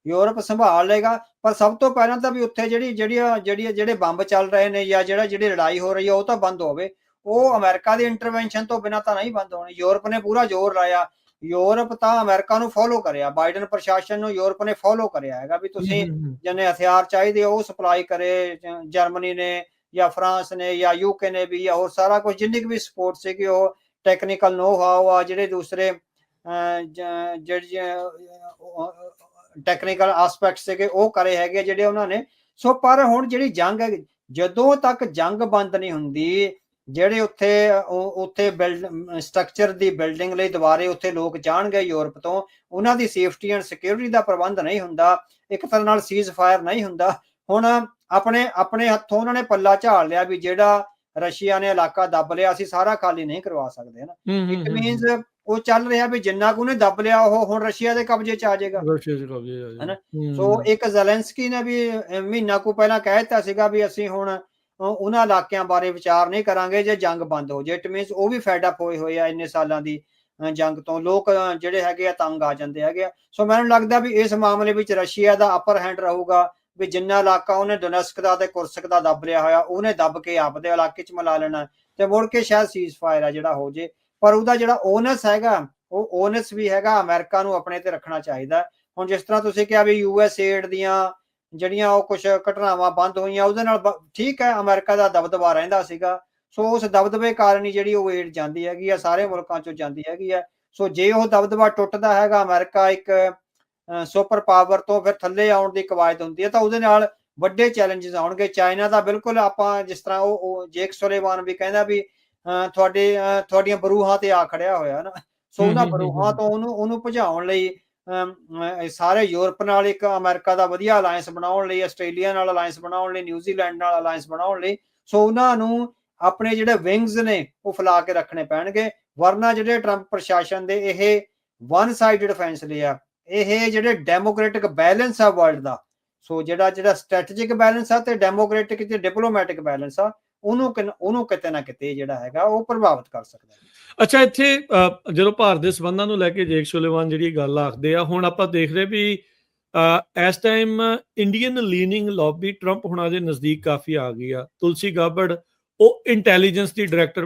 ਯੂਰਪ ਸੰਭਾਲ ਲਏਗਾ। ਪਰ ਸਭ ਤੋਂ ਪਹਿਲਾਂ ਤਾਂ ਵੀ ਉੱਥੇ ਜਿਹੜੇ ਬੰਬ ਚੱਲ ਰਹੇ ਨੇ ਜਾਂ ਜਿਹੜੀ ਲੜਾਈ ਹੋ ਰਹੀ ਹੈ ਉਹ ਤਾਂ ਬੰਦ ਹੋਵੇ। ਉਹ ਅਮਰੀਕਾ ਦੀ ਇੰਟਰਵੈਂਸ਼ਨ ਤੋਂ ਬਿਨਾਂ ਤਾਂ ਨਹੀਂ ਬੰਦ ਹੋਣੀ। ਯੂਰਪ ਨੇ ਪੂਰਾ ਜ਼ੋਰ ਲਾਇਆ, ਯੂਰਪ ਤਾਂ ਅਮਰੀਕਾ ਨੂੰ ਫੋਲੋ ਕਰਿਆ, ਬਾਈਡਨ ਪ੍ਰਸ਼ਾਸਨ ਨੂੰ ਯੂਰਪ ਨੇ ਫੋਲੋ ਕਰਿਆ ਹੈਗਾ ਵੀ ਤੁਸੀਂ ਜਿੰਨੇ ਹਥਿਆਰ ਚਾਹੀਦੇ ਉਹ ਸਪਲਾਈ ਕਰੇ। ਜਰਮਨੀ ਨੇ ਜਾਂ ਫਰਾਂਸ ਨੇ ਜਾਂ ਯੂਕੇ ਨੇ ਵੀ, ਹੋਰ ਸਾਰਾ ਕੁਝ ਜਿੰਨੀ ਕੁ ਵੀ ਸਪੋਰਟ ਸੀਗੀ, ਉਹ ਟੈਕਨੀਕਲ ਨੋ ਹਾਓ ਆ, ਜਿਹੜੇ ਦੂਸਰੇ ਟੈਕਨੀਕਲ ਐਸਪੈਕਟ ਸੀਗੇ ਉਹ ਕਰੇ ਹੈਗੇ ਜਿਹੜੇ ਉਹਨਾਂ ਨੇ। ਸੋ ਪਰ ਹੁਣ ਜਿਹੜੀ ਜੰਗ ਹੈ, ਜਦੋਂ ਤੱਕ ਜੰਗ ਬੰਦ ਨਹੀਂ ਹੁੰਦੀ, ਜਿਹੜੇ ਉੱਥੇ ਸਟਰਕਚਰ ਦੀ ਬਿਲਡਿੰਗ ਲਈ ਦੁਬਾਰੇ ਉੱਥੇ ਲੋਕ ਜਾਣਗੇ ਯੂਰਪ ਤੋਂ, ਉਹਨਾਂ ਦੀ ਸੇਫਟੀ ਐਂਡ ਸਿਕਿਉਰਿਟੀ ਦਾ ਪ੍ਰਬੰਧ ਨਹੀਂ ਹੁੰਦਾ, ਇੱਕ ਤਰ੍ਹਾਂ ਨਾਲ ਸੀਜ਼ ਫਾਇਰ ਨਹੀਂ ਹੁੰਦਾ। ਹੁਣ ਆਪਣੇ ਹੱਥੋਂ ਉਹਨਾਂ ਨੇ ਪੱਲਾ ਝਾੜ ਲਿਆ ਵੀ ਜਿਹੜਾ ਰਸ਼ੀਆ ਨੇ ਇਲਾਕਾ ਦੱਬ ਲਿਆ, ਅਸੀਂ ਸਾਰਾ ਖਾਲੀ ਨਹੀਂ ਕਰਵਾ ਸਕਦੇ ਨਾ। ਇਟ ਮੀਨਸ ਉਹ ਚੱਲ ਰਿਹਾ ਵੀ ਜਿੰਨਾ ਕੁ ਉਹਨੇ ਦੱਬ ਲਿਆ ਉਹ ਹੁਣ ਰਸ਼ੀਆ ਦੇ ਕਬਜ਼ੇ 'ਚ ਆ ਜਾਏਗਾ, ਹੈਨਾ। ਸੋ ਇੱਕ ਜ਼ੈਲੈਂਸਕੀ ਨੇ ਵੀ ਮਹੀਨਾ ਕੁ ਪਹਿਲਾਂ ਕਹਿ ਦਿੱਤਾ ਸੀਗਾ ਵੀ ਅਸੀਂ ਹੁਣ ਉਹਨਾਂ ਇਲਾਕਿਆਂ ਬਾਰੇ ਵਿਚਾਰ ਨਹੀਂ ਕਰਾਂਗੇ ਜੇ ਜੰਗ ਬੰਦ ਹੋ ਜਾਏ। ਇਟ ਮੀਨਸ ਉਹ ਵੀ ਫੈਡ ਅਪ ਹੋਏ ਆ ਇੰਨੇ ਸਾਲਾਂ ਦੀ ਜੰਗ ਤੋਂ, ਲੋਕ ਜਿਹੜੇ ਹੈਗੇ ਆ ਤੰਗ ਆ ਜਾਂਦੇ ਹੈਗੇ ਆ। ਸੋ ਮੈਨੂੰ ਲੱਗਦਾ ਵੀ ਇਸ ਮਾਮਲੇ ਵਿੱਚ ਰਸ਼ੀਆ ਦਾ ਅਪਰ ਹੈਂਡ ਰਹੂਗਾ, ਵੀ ਜਿੰਨਾ ਇਲਾਕਾ ਉਹਨੇ ਡੋਨੇਸਕ ਦਾ ਤੇ ਕੁਰਸਕ ਦਾ ਦੱਬ ਲਿਆ ਹੋਇਆ, ਉਹਨੇ ਦੱਬ ਕੇ ਆਪਦੇ ਇਲਾਕੇ 'ਚ ਮਿਲਾ ਲੈਣਾ ਤੇ ਮੁੜ ਕੇ ਸ਼ਾਇਦ ਸੀਜ਼ ਫਾਇਰ ਆ ਜਿਹੜਾ ਹੋ ਜੇ। ਪਰ ਉਹਦਾ ਜਿਹੜਾ ਓਨਸ ਹੈਗਾ, ਉਹ ਓਨਸ ਵੀ ਹੈਗਾ ਅਮਰੀਕਾ ਨੂੰ ਆਪਣੇ ਤੇ ਰੱਖਣਾ ਚਾਹੀਦਾ। ਹੁਣ ਜਿਸ ਤਰ੍ਹਾਂ ਤੁਸੀਂ ਕਿਹਾ ਵੀ US ਏਡ ਦੀਆਂ ਜਿਹੜੀਆਂ ਉਹ ਕੁਝ ਘਟਨਾਵਾਂ ਬੰਦ ਹੋਈਆਂ, ਉਹਦੇ ਨਾਲ ਠੀਕ ਹੈ ਅਮਰੀਕਾ ਦਾ ਦਬਦਬਾ ਰਹਿੰਦਾ ਸੀਗਾ। ਸੋ ਉਸ ਦਬਦਬੇ ਕਾਰਨ ਹੀ ਜਿਹੜੀ ਉਹ ਏਡ ਜਾਂਦੀ ਹੈਗੀ ਆ, ਸਾਰੇ ਮੁਲਕਾਂ 'ਚੋਂ ਜਾਂਦੀ ਹੈਗੀ ਆ। ਸੋ ਜੇ ਉਹ ਦਬਦਬਾ ਟੁੱਟਦਾ ਹੈਗਾ, ਅਮਰੀਕਾ ਇੱਕ ਸੁਪਰ ਪਾਵਰ ਤੋਂ ਫਿਰ ਥੱਲੇ ਆਉਣ ਦੀ ਕਵਾਇਦ ਹੁੰਦੀ ਹੈ, ਤਾਂ ਉਹਦੇ ਨਾਲ ਵੱਡੇ ਚੈਲੰਜਸ ਆਉਣਗੇ। ਚਾਈਨਾ ਦਾ ਬਿਲਕੁਲ ਆਪਾਂ ਜਿਸ ਤਰ੍ਹਾਂ ਉਹ ਜੇਕ ਸੁਲੇਮਾਨ ਵੀ ਕਹਿੰਦਾ ਵੀ ਤੁਹਾਡੀਆਂ ਬਰੂਹਾਂ ਤੇ ਆ ਖੜਿਆ ਹੋਇਆ ਨਾ। ਸੋ ਉਹਨਾਂ ਬਰੂਹਾਂ ਤੋਂ ਉਹਨੂੰ ਭਜਾਉਣ ਲਈ ਸਾਰੇ ਯੂਰਪ ਨਾਲ ਇੱਕ ਅਮਰੀਕਾ ਦਾ ਵਧੀਆ ਅਲਾਇੰਸ ਬਣਾਉਣ ਲਈ, ਆਸਟ੍ਰੇਲੀਆ ਨਾਲ ਅਲਾਇੰਸ ਬਣਾਉਣ ਲਈ, ਨਿਊਜ਼ੀਲੈਂਡ ਨਾਲ ਅਲਾਇੰਸ ਬਣਾਉਣ ਲਈ, ਸੋ ਉਹਨਾਂ ਨੂੰ ਆਪਣੇ ਜਿਹੜੇ ਵਿੰਗਸ ਨੇ ਉਹ ਫੈਲਾ ਕੇ ਰੱਖਣੇ ਪੈਣਗੇ। ਵਰਨਾ ਜਿਹੜੇ ਟਰੰਪ ਪ੍ਰਸ਼ਾਸਨ ਦੇ ਇਹ ਵਨ ਸਾਈਡਡ ਫੈਸਲੇ ਆ, ਇਹ ਜਿਹੜੇ ਡੈਮੋਕ੍ਰੈਟਿਕ ਬੈਲੈਂਸ ਆ ਵਰਲਡ ਦਾ, ਸੋ ਜਿਹੜਾ ਸਟ੍ਰੈਟੇਜਿਕ ਬੈਲੈਂਸ ਆ ਤੇ ਡੈਮੋਕ੍ਰੈਟਿਕ ਤੇ ਡਿਪਲੋਮੈਟਿਕ ਬੈਲੈਂਸ ਆ, ਉਹਨੂੰ ਕਿਤੇ ਨਾ ਕਿਤੇ ਜਿਹੜਾ ਹੈਗਾ ਉਹ ਪ੍ਰਭਾਵਿਤ ਕਰ ਸਕਦਾ ਹੈ। ਅੱਛਾ, ਇੱਥੇ ਜਦੋਂ ਭਾਰਤ ਦੇ ਸੰਬੰਧਾਂ ਨੂੰ ਲੈ ਕੇ ਜੇਕ ਸੁਲੇਮਾਨ ਜਿਹੜੀ ਗੱਲ ਆਖਦੇ ਆ, ਹੁਣ ਆਪਾਂ ਦੇਖ ਰਹੇ ਵੀ ਇਸ time Indian leaning lobby Trump ਹੁਣਾਂ ਦੇ ਨਜ਼ਦੀਕ ਕਾਫੀ ਆ ਗਈ ਆ। ਤੁਲਸੀ ਗਾਬੜ ਉਹ ਇੰਟੈਲੀਜੈਂਸ ਦੀ ਡਾਇਰੈਕਟਰ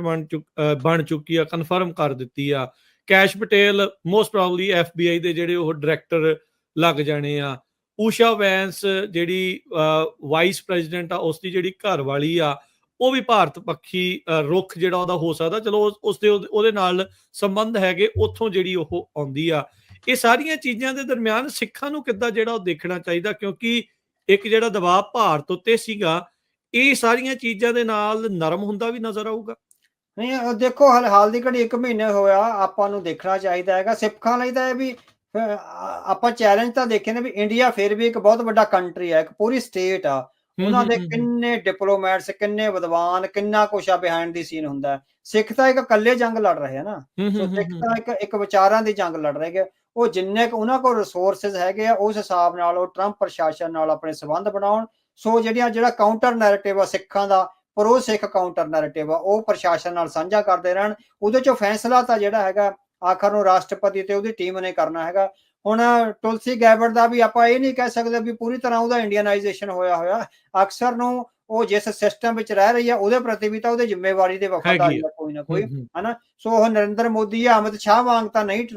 ਬਣ ਚੁੱਕੀ ਆ, ਕਨਫਰਮ ਕਰ ਦਿੱਤੀ ਆ। Cash Patel most probably FBI ਦੇ ਜਿਹੜੇ ਉਹ ਡਾਇਰੈਕਟਰ ਲੱਗ ਜਾਣੇ ਆ। ਊਸ਼ਾ ਵੈਂਸ ਜਿਹੜੀ ਵਾਈਸ ਪ੍ਰੈਜ਼ੀਡੈਂਟ ਆ, ਉਸ ਦੀ ਜਿਹੜੀ ਘਰ ਵਾਲੀ ਆ, ਉਹ ਵੀ ਭਾਰਤ ਪੱਖੀ ਰੁਖ ਜਿਹੜਾ ਉਹਦਾ ਹੋ ਸਕਦਾ। ਚਲੋ ਉਹਦੇ ਨਾਲ ਸੰਬੰਧ ਹੈਗੇ, ਉੱਥੋਂ ਜਿਹੜੀ ਉਹ ਆਉਂਦੀ ਆ। ਇਹ ਸਾਰੀਆਂ ਚੀਜ਼ਾਂ ਦੇ ਦਰਮਿਆਨ ਸਿੱਖਾਂ ਨੂੰ ਕਿੱਦਾਂ ਜਿਹੜਾ ਉਹ ਦੇਖਣਾ ਚਾਹੀਦਾ, ਕਿਉਂਕਿ ਇੱਕ ਜਿਹੜਾ ਦਬਾਅ ਭਾਰਤ ਉੱਤੇ ਸੀਗਾ, ਇਹ ਸਾਰੀਆਂ ਚੀਜ਼ਾਂ ਦੇ ਨਾਲ ਨਰਮ ਹੁੰਦਾ ਵੀ ਨਜ਼ਰ ਆਊਗਾ। ਨਹੀਂ ਦੇਖੋ, ਹਾਲ ਦੀ ਘੜੀ 1 ਮਹੀਨੇ ਹੋਇਆ, ਆਪਾਂ ਨੂੰ ਦੇਖਣਾ ਚਾਹੀਦਾ ਹੈਗਾ। ਸਿੱਖਾਂ ਲਈ ਤਾਂ ਇਹ ਵੀ ਆਪਾਂ ਚੈਲੰਜ ਤਾਂ ਦੇਖੇ ਨੇ ਵੀ ਇੰਡੀਆ ਫਿਰ ਵੀ ਇੱਕ ਬਹੁਤ ਵੱਡਾ ਕੰਟਰੀ ਹੈ, ਇੱਕ ਪੂਰੀ ਸਟੇਟ ਆ, ਉਹਨਾਂ ਦੇ ਕਿੰਨੇ ਡਿਪਲੋਮੈਟਸ, ਕਿੰਨੇ ਵਿਦਵਾਨ, ਕਿੰਨਾ ਕੁਛ ਆ ਬਿਹਾਈਂਡ ਦੀ ਸੀਨ ਹੁੰਦਾ। ਸਿੱਖ ਤਾਂ ਇੱਕ ਇਕੱਲੇ ਜੰਗ ਲੜ ਰਹੇ ਆ ਨਾ, ਸੋ ਸਿੱਖ ਤਾਂ ਇੱਕ ਵਿਚਾਰਾਂ ਦੀ ਜੰਗ ਲੜ ਰਹੇ। ਉਹ ਜਿੰਨੇ ਕੁ ਉਹਨਾਂ ਕੋਲ ਰਿਸੋਰਸਿਸ ਹੈਗੇ ਆ, ਉਸ ਹਿਸਾਬ ਨਾਲ ਉਹ ਟਰੰਪ ਪ੍ਰਸ਼ਾਸਨ ਨਾਲ ਆਪਣੇ ਸੰਬੰਧ ਬਣਾਉਣ। ਸੋ ਜਿਹੜਾ ਕਾਊਂਟਰ ਨੈਰੇਟਿਵ ਆ ਸਿੱਖਾਂ ਦਾ, ਪ੍ਰੋ ਸਿੱਖ ਕਾਊਂਟਰ ਨੈਰੇਟਿਵ ਆ, ਉਹ ਪ੍ਰਸ਼ਾਸਨ ਨਾਲ ਸਾਂਝਾ ਕਰਦੇ ਰਹਿਣ। ਉਹਦੇ ਚੋਂ ਫੈਸਲਾ ਤਾਂ ਜਿਹੜਾ ਹੈਗਾ ਆਖਰ ਨੂੰ ਰਾਸ਼ਟਰਪਤੀ ਤੇ ਉਹਦੀ ਟੀਮ ਨੇ ਕਰਨਾ ਹੈਗਾ। ਹੁਣ ਤੁਲਸੀ ਗੈਬਰ ਦਾ ਵੀ ਆਪਾਂ ਇਹ ਨਹੀਂ ਕਹਿ ਸਕਦੇ ਵੀ ਪੂਰੀ ਤਰ੍ਹਾਂ ਉਹਦਾ ਇੰਡੀਅਨਾਈਜੇਸ਼ਨ ਹੋਇਆ। ਅਕਸਰ ਨੂੰ ਉਹ ਜਿਸ ਸਿਸਟਮ ਵਿੱਚ ਰਹਿ ਰਹੀ ਆ ਉਹਦੇ ਪ੍ਰਤੀ ਵੀ ਤਾਂ ਉਹਦੀ ਜ਼ਿੰਮੇਵਾਰੀ ਤੇ ਵਫਾਦਾਰੀ ਹੈਗੀ ਆ। ਆ ਕੋਈ ਨਾ ਹੂੰ ਕੋਈ, ਹੂੰ ਹਨਾ। ਸੋ ਉਹ ਨਰਿੰਦਰ ਮੋਦੀ ਜਾਂ ਅਮਿਤ ਸ਼ਾਹ ਵਾਂਗ ਤਾਂ ਨਹੀਂ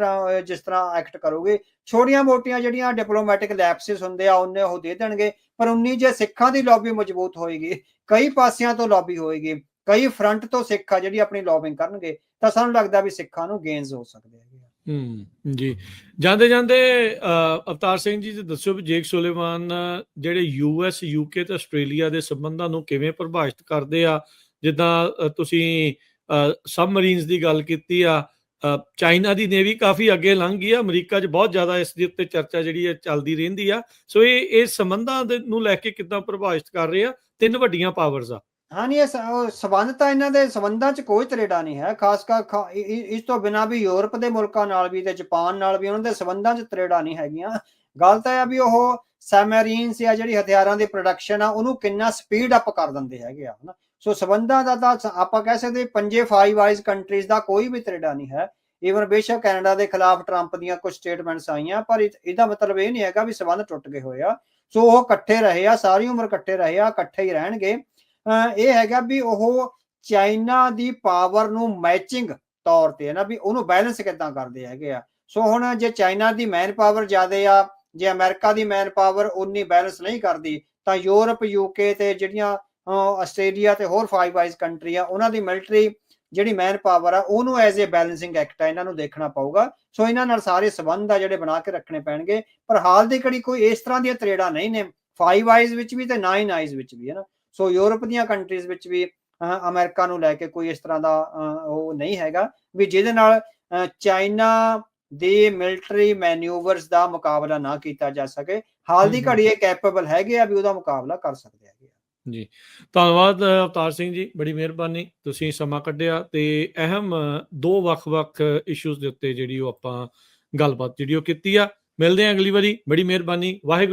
ਜਿਸ ਤਰ੍ਹਾਂ ਐਕਟ ਕਰੋਗੇ। ਛੋਟੀਆਂ ਮੋਟੀਆਂ ਜਿਹੜੀਆਂ ਡਿਪਲੋਮੈਟਿਕ ਲੈਪਸਿਸ ਹੁੰਦੇ ਆ ਉਹਨੇ ਉਹ ਦੇ ਦੇਣਗੇ, ਪਰ ਉਨੀ ਜੇ ਸਿੱਖਾਂ ਦੀ ਲੌਬੀ ਮਜ਼ਬੂਤ ਹੋਏਗੀ, ਕਈ ਪਾਸਿਆਂ ਤੋਂ ਲੌਬੀ ਹੋਏਗੀ, ਕਈ ਫਰੰਟ ਤੋਂ ਸਿੱਖ ਆ ਜਿਹੜੀ ਆਪਣੀ ਲੌਬਿੰਗ ਕਰਨਗੇ, ਤਾਂ ਸਾਨੂੰ ਲੱਗਦਾ ਵੀ ਸਿੱਖਾਂ ਨੂੰ ਗੇਨਸ ਹੋ ਸਕਦੇ ਹੈਗੇ ਆ। ਜੀ ਜਾਂਦੇ ਜਾਂਦੇ ਅਵਤਾਰ ਸਿੰਘ ਜੀ ਦੱਸਿਓ ਵੀ ਜੇਕ ਸੁਲੇਮਾਨ ਜਿਹੜੇ US UK ਤੇ ਆਸਟ੍ਰੇਲੀਆ ਦੇ ਸੰਬੰਧਾਂ ਨੂੰ ਕਿਵੇਂ ਪ੍ਰਭਾਵਿਤ ਕਰਦੇ ਆ। ਜਿੱਦਾਂ ਤੁਸੀਂ ਸਬਮਰੀਨਸ ਦੀ ਗੱਲ ਕੀਤੀ ਆ, ਚਾਈਨਾ ਦੀ ਨੇਵੀ ਕਾਫੀ ਅੱਗੇ ਲੰਘ ਗਈ ਆ, ਅਮਰੀਕਾ 'ਚ ਬਹੁਤ ਜ਼ਿਆਦਾ ਇਸ ਦੇ ਉੱਤੇ ਚਰਚਾ ਜਿਹੜੀ ਹੈ ਚੱਲਦੀ ਰਹਿੰਦੀ ਆ। ਸੋ ਇਹ ਸੰਬੰਧਾਂ ਦੇ ਨੂੰ ਲੈ ਕੇ ਕਿੱਦਾਂ ਪ੍ਰਭਾਵਿਤ ਕਰ ਰਹੇ ਆ ਤਿੰਨ ਵੱਡੀਆਂ ਪਾਵਰਸ ਆ। ਹਾਂ ਨਹੀਂ, ਉਹ ਸੰਬੰਧ ਤਾਂ ਇਹਨਾਂ ਦੇ ਸੰਬੰਧਾਂ 'ਚ ਕੋਈ ਤਰੇੜਾ ਨਹੀਂ ਹੈ, ਖਾਸ ਕਰ ਇਸ ਤੋਂ ਬਿਨਾਂ ਵੀ ਯੂਰਪ ਦੇ ਮੁਲਕਾਂ ਨਾਲ ਵੀ ਤੇ ਜਾਪਾਨ ਨਾਲ ਵੀ ਉਹਨਾਂ ਦੇ ਸੰਬੰਧਾਂ 'ਚ ਤਰੇੜਾ ਨਹੀਂ ਹੈਗੀਆਂ। ਗੱਲ ਤਾਂ ਇਹ ਆ ਵੀ ਉਹ ਸਬਮਰੀਨਸ ਜਾਂ ਜਿਹੜੀ ਹਥਿਆਰਾਂ ਦੀ ਪ੍ਰੋਡਕਸ਼ਨ ਆ ਉਹਨੂੰ ਕਿੰਨਾ ਸਪੀਡ ਅਪ ਕਰ ਦਿੰਦੇ ਹੈਗੇ ਆ, ਹਨਾ। ਸੋ ਸੰਬੰਧਾਂ ਦਾ ਤਾਂ ਆਪਾਂ ਕਹਿ ਸਕਦੇ ਪੰਜੇ ਫਾਈਵ ਆਈਜ਼ ਕੰਟਰੀਜ਼ ਦਾ ਕੋਈ ਵੀ ਤਰੇੜਾ ਨਹੀਂ ਹੈ। ਈਵਨ ਬੇਸ਼ੱਕ ਕੈਨੇਡਾ ਦੇ ਖਿਲਾਫ ਟਰੰਪ ਦੀਆਂ ਕੁਝ ਸਟੇਟਮੈਂਟਸ ਆਈਆਂ, ਪਰ ਇਹਦਾ ਮਤਲਬ ਇਹ ਨਹੀਂ ਹੈਗਾ ਵੀ ਸੰਬੰਧ ਟੁੱਟ ਗਏ ਹੋਏ ਆ। ਸੋ ਉਹ ਇਕੱਠੇ ਰਹੇ ਆ, ਸਾਰੀ ਉਮਰ ਇਕੱਠੇ ਰਹੇ ਆ, ਇਕੱਠੇ ਹੀ ਰਹਿਣਗੇ। ਇਹ ਹੈਗਾ ਵੀ ਉਹ ਚਾਈਨਾ ਦੀ ਪਾਵਰ ਨੂੰ ਮੈਚਿੰਗ ਤੌਰ ਤੇ ਹੈ ਨਾ, ਵੀ ਉਹਨੂੰ ਬੈਲੈਂਸ ਕਿੱਦਾਂ ਕਰਦੇ ਹੈਗੇ ਆ। ਸੋ ਹੁਣ ਜੇ ਚਾਈਨਾ ਦੀ ਮੈਨ ਪਾਵਰ ਜ਼ਿਆਦੇ ਆ, ਜੇ ਅਮਰੀਕਾ ਦੀ ਮੈਨ ਪਾਵਰ ਉਨੀ ਬੈਲੈਂਸ ਨਹੀਂ ਕਰਦੀ, ਤਾਂ ਯੂਰਪ UK ਤੇ ਜਿਹੜੀਆਂ ਆਸਟ੍ਰੇਲੀਆ ਤੇ ਹੋਰ ਫਾਈਵ ਆਈਜ਼ ਕੰਟਰੀ ਆ ਉਹਨਾਂ ਦੀ ਮਿਲਟਰੀ ਜਿਹੜੀ ਮੈਨ ਪਾਵਰ ਆ ਉਹਨੂੰ ਐਜ਼ ਏ ਬੈਲੈਂਸਿੰਗ ਐਕਟ ਆ ਇਹਨਾਂ ਨੂੰ ਦੇਖਣਾ ਪਊਗਾ। ਸੋ ਇਹਨਾਂ ਨਾਲ ਸਾਰੇ ਸੰਬੰਧ ਆ ਜਿਹੜੇ ਬਣਾ ਕੇ ਰੱਖਣੇ ਪੈਣਗੇ, ਪਰ ਹਾਲ ਦੀ ਘੜੀ ਕੋਈ ਇਸ ਤਰ੍ਹਾਂ ਦੀਆਂ ਤਰੇੜਾਂ ਨਹੀਂ ਨੇ ਫਾਈਵ ਆਈਜ਼ ਵਿੱਚ ਵੀ ਤੇ 9 ਆਈਜ਼ ਵਿੱਚ ਵੀ, ਹੈ ਨਾ। ਸੋ ਯੂਰਪ ਦੀਆਂ ਕੰਟਰੀਜ਼ ਵਿੱਚ ਵੀ ਅਮਰੀਕਾ ਨੂੰ ਲੈ ਕੇ ਕੋਈ ਇਸ ਤਰ੍ਹਾਂ ਦਾ ਉਹ ਨਹੀਂ ਹੈਗਾ ਵੀ ਜਿਹਦੇ ਨਾਲ ਚਾਈਨਾ ਦੇ ਮਿਲਟਰੀ ਮੈਨੂਵਰਸ ਦਾ ਮੁਕਾਬਲਾ ਨਾ ਕੀਤਾ ਜਾ ਸਕੇ। ਹਾਲ ਦੀ ਘੜੀ ਇਹ ਕੈਪੇਬਲ ਹੈਗੇ ਆ ਵੀ ਉਹਦਾ ਮੁਕਾਬਲਾ ਕਰ ਸਕਦੇ ਹੈਗੇ ਆ। ਜੀ ਧੰਨਵਾਦ ਅਵਤਾਰ ਸਿੰਘ ਜੀ, ਬੜੀ ਮਿਹਰਬਾਨੀ ਤੁਸੀਂ ਸਮਾਂ ਕੱਢਿਆ ਤੇ ਅਹਿਮ ਦੋ ਵੱਖ-ਵੱਖ ਇਸ਼ੂਜ਼ ਦੇ ਉੱਤੇ ਜਿਹੜੀ ਉਹ ਆਪਾਂ ਗੱਲਬਾਤ ਜਿਹੜੀ ਉਹ ਕੀਤੀ ਆ। ਮਿਲਦੇ ਹਾਂ ਅਗਲੀ ਵਾਰੀ, ਬੜੀ ਮਿਹਰਬਾਨੀ, ਵਾਹਿਗੁਰੂ।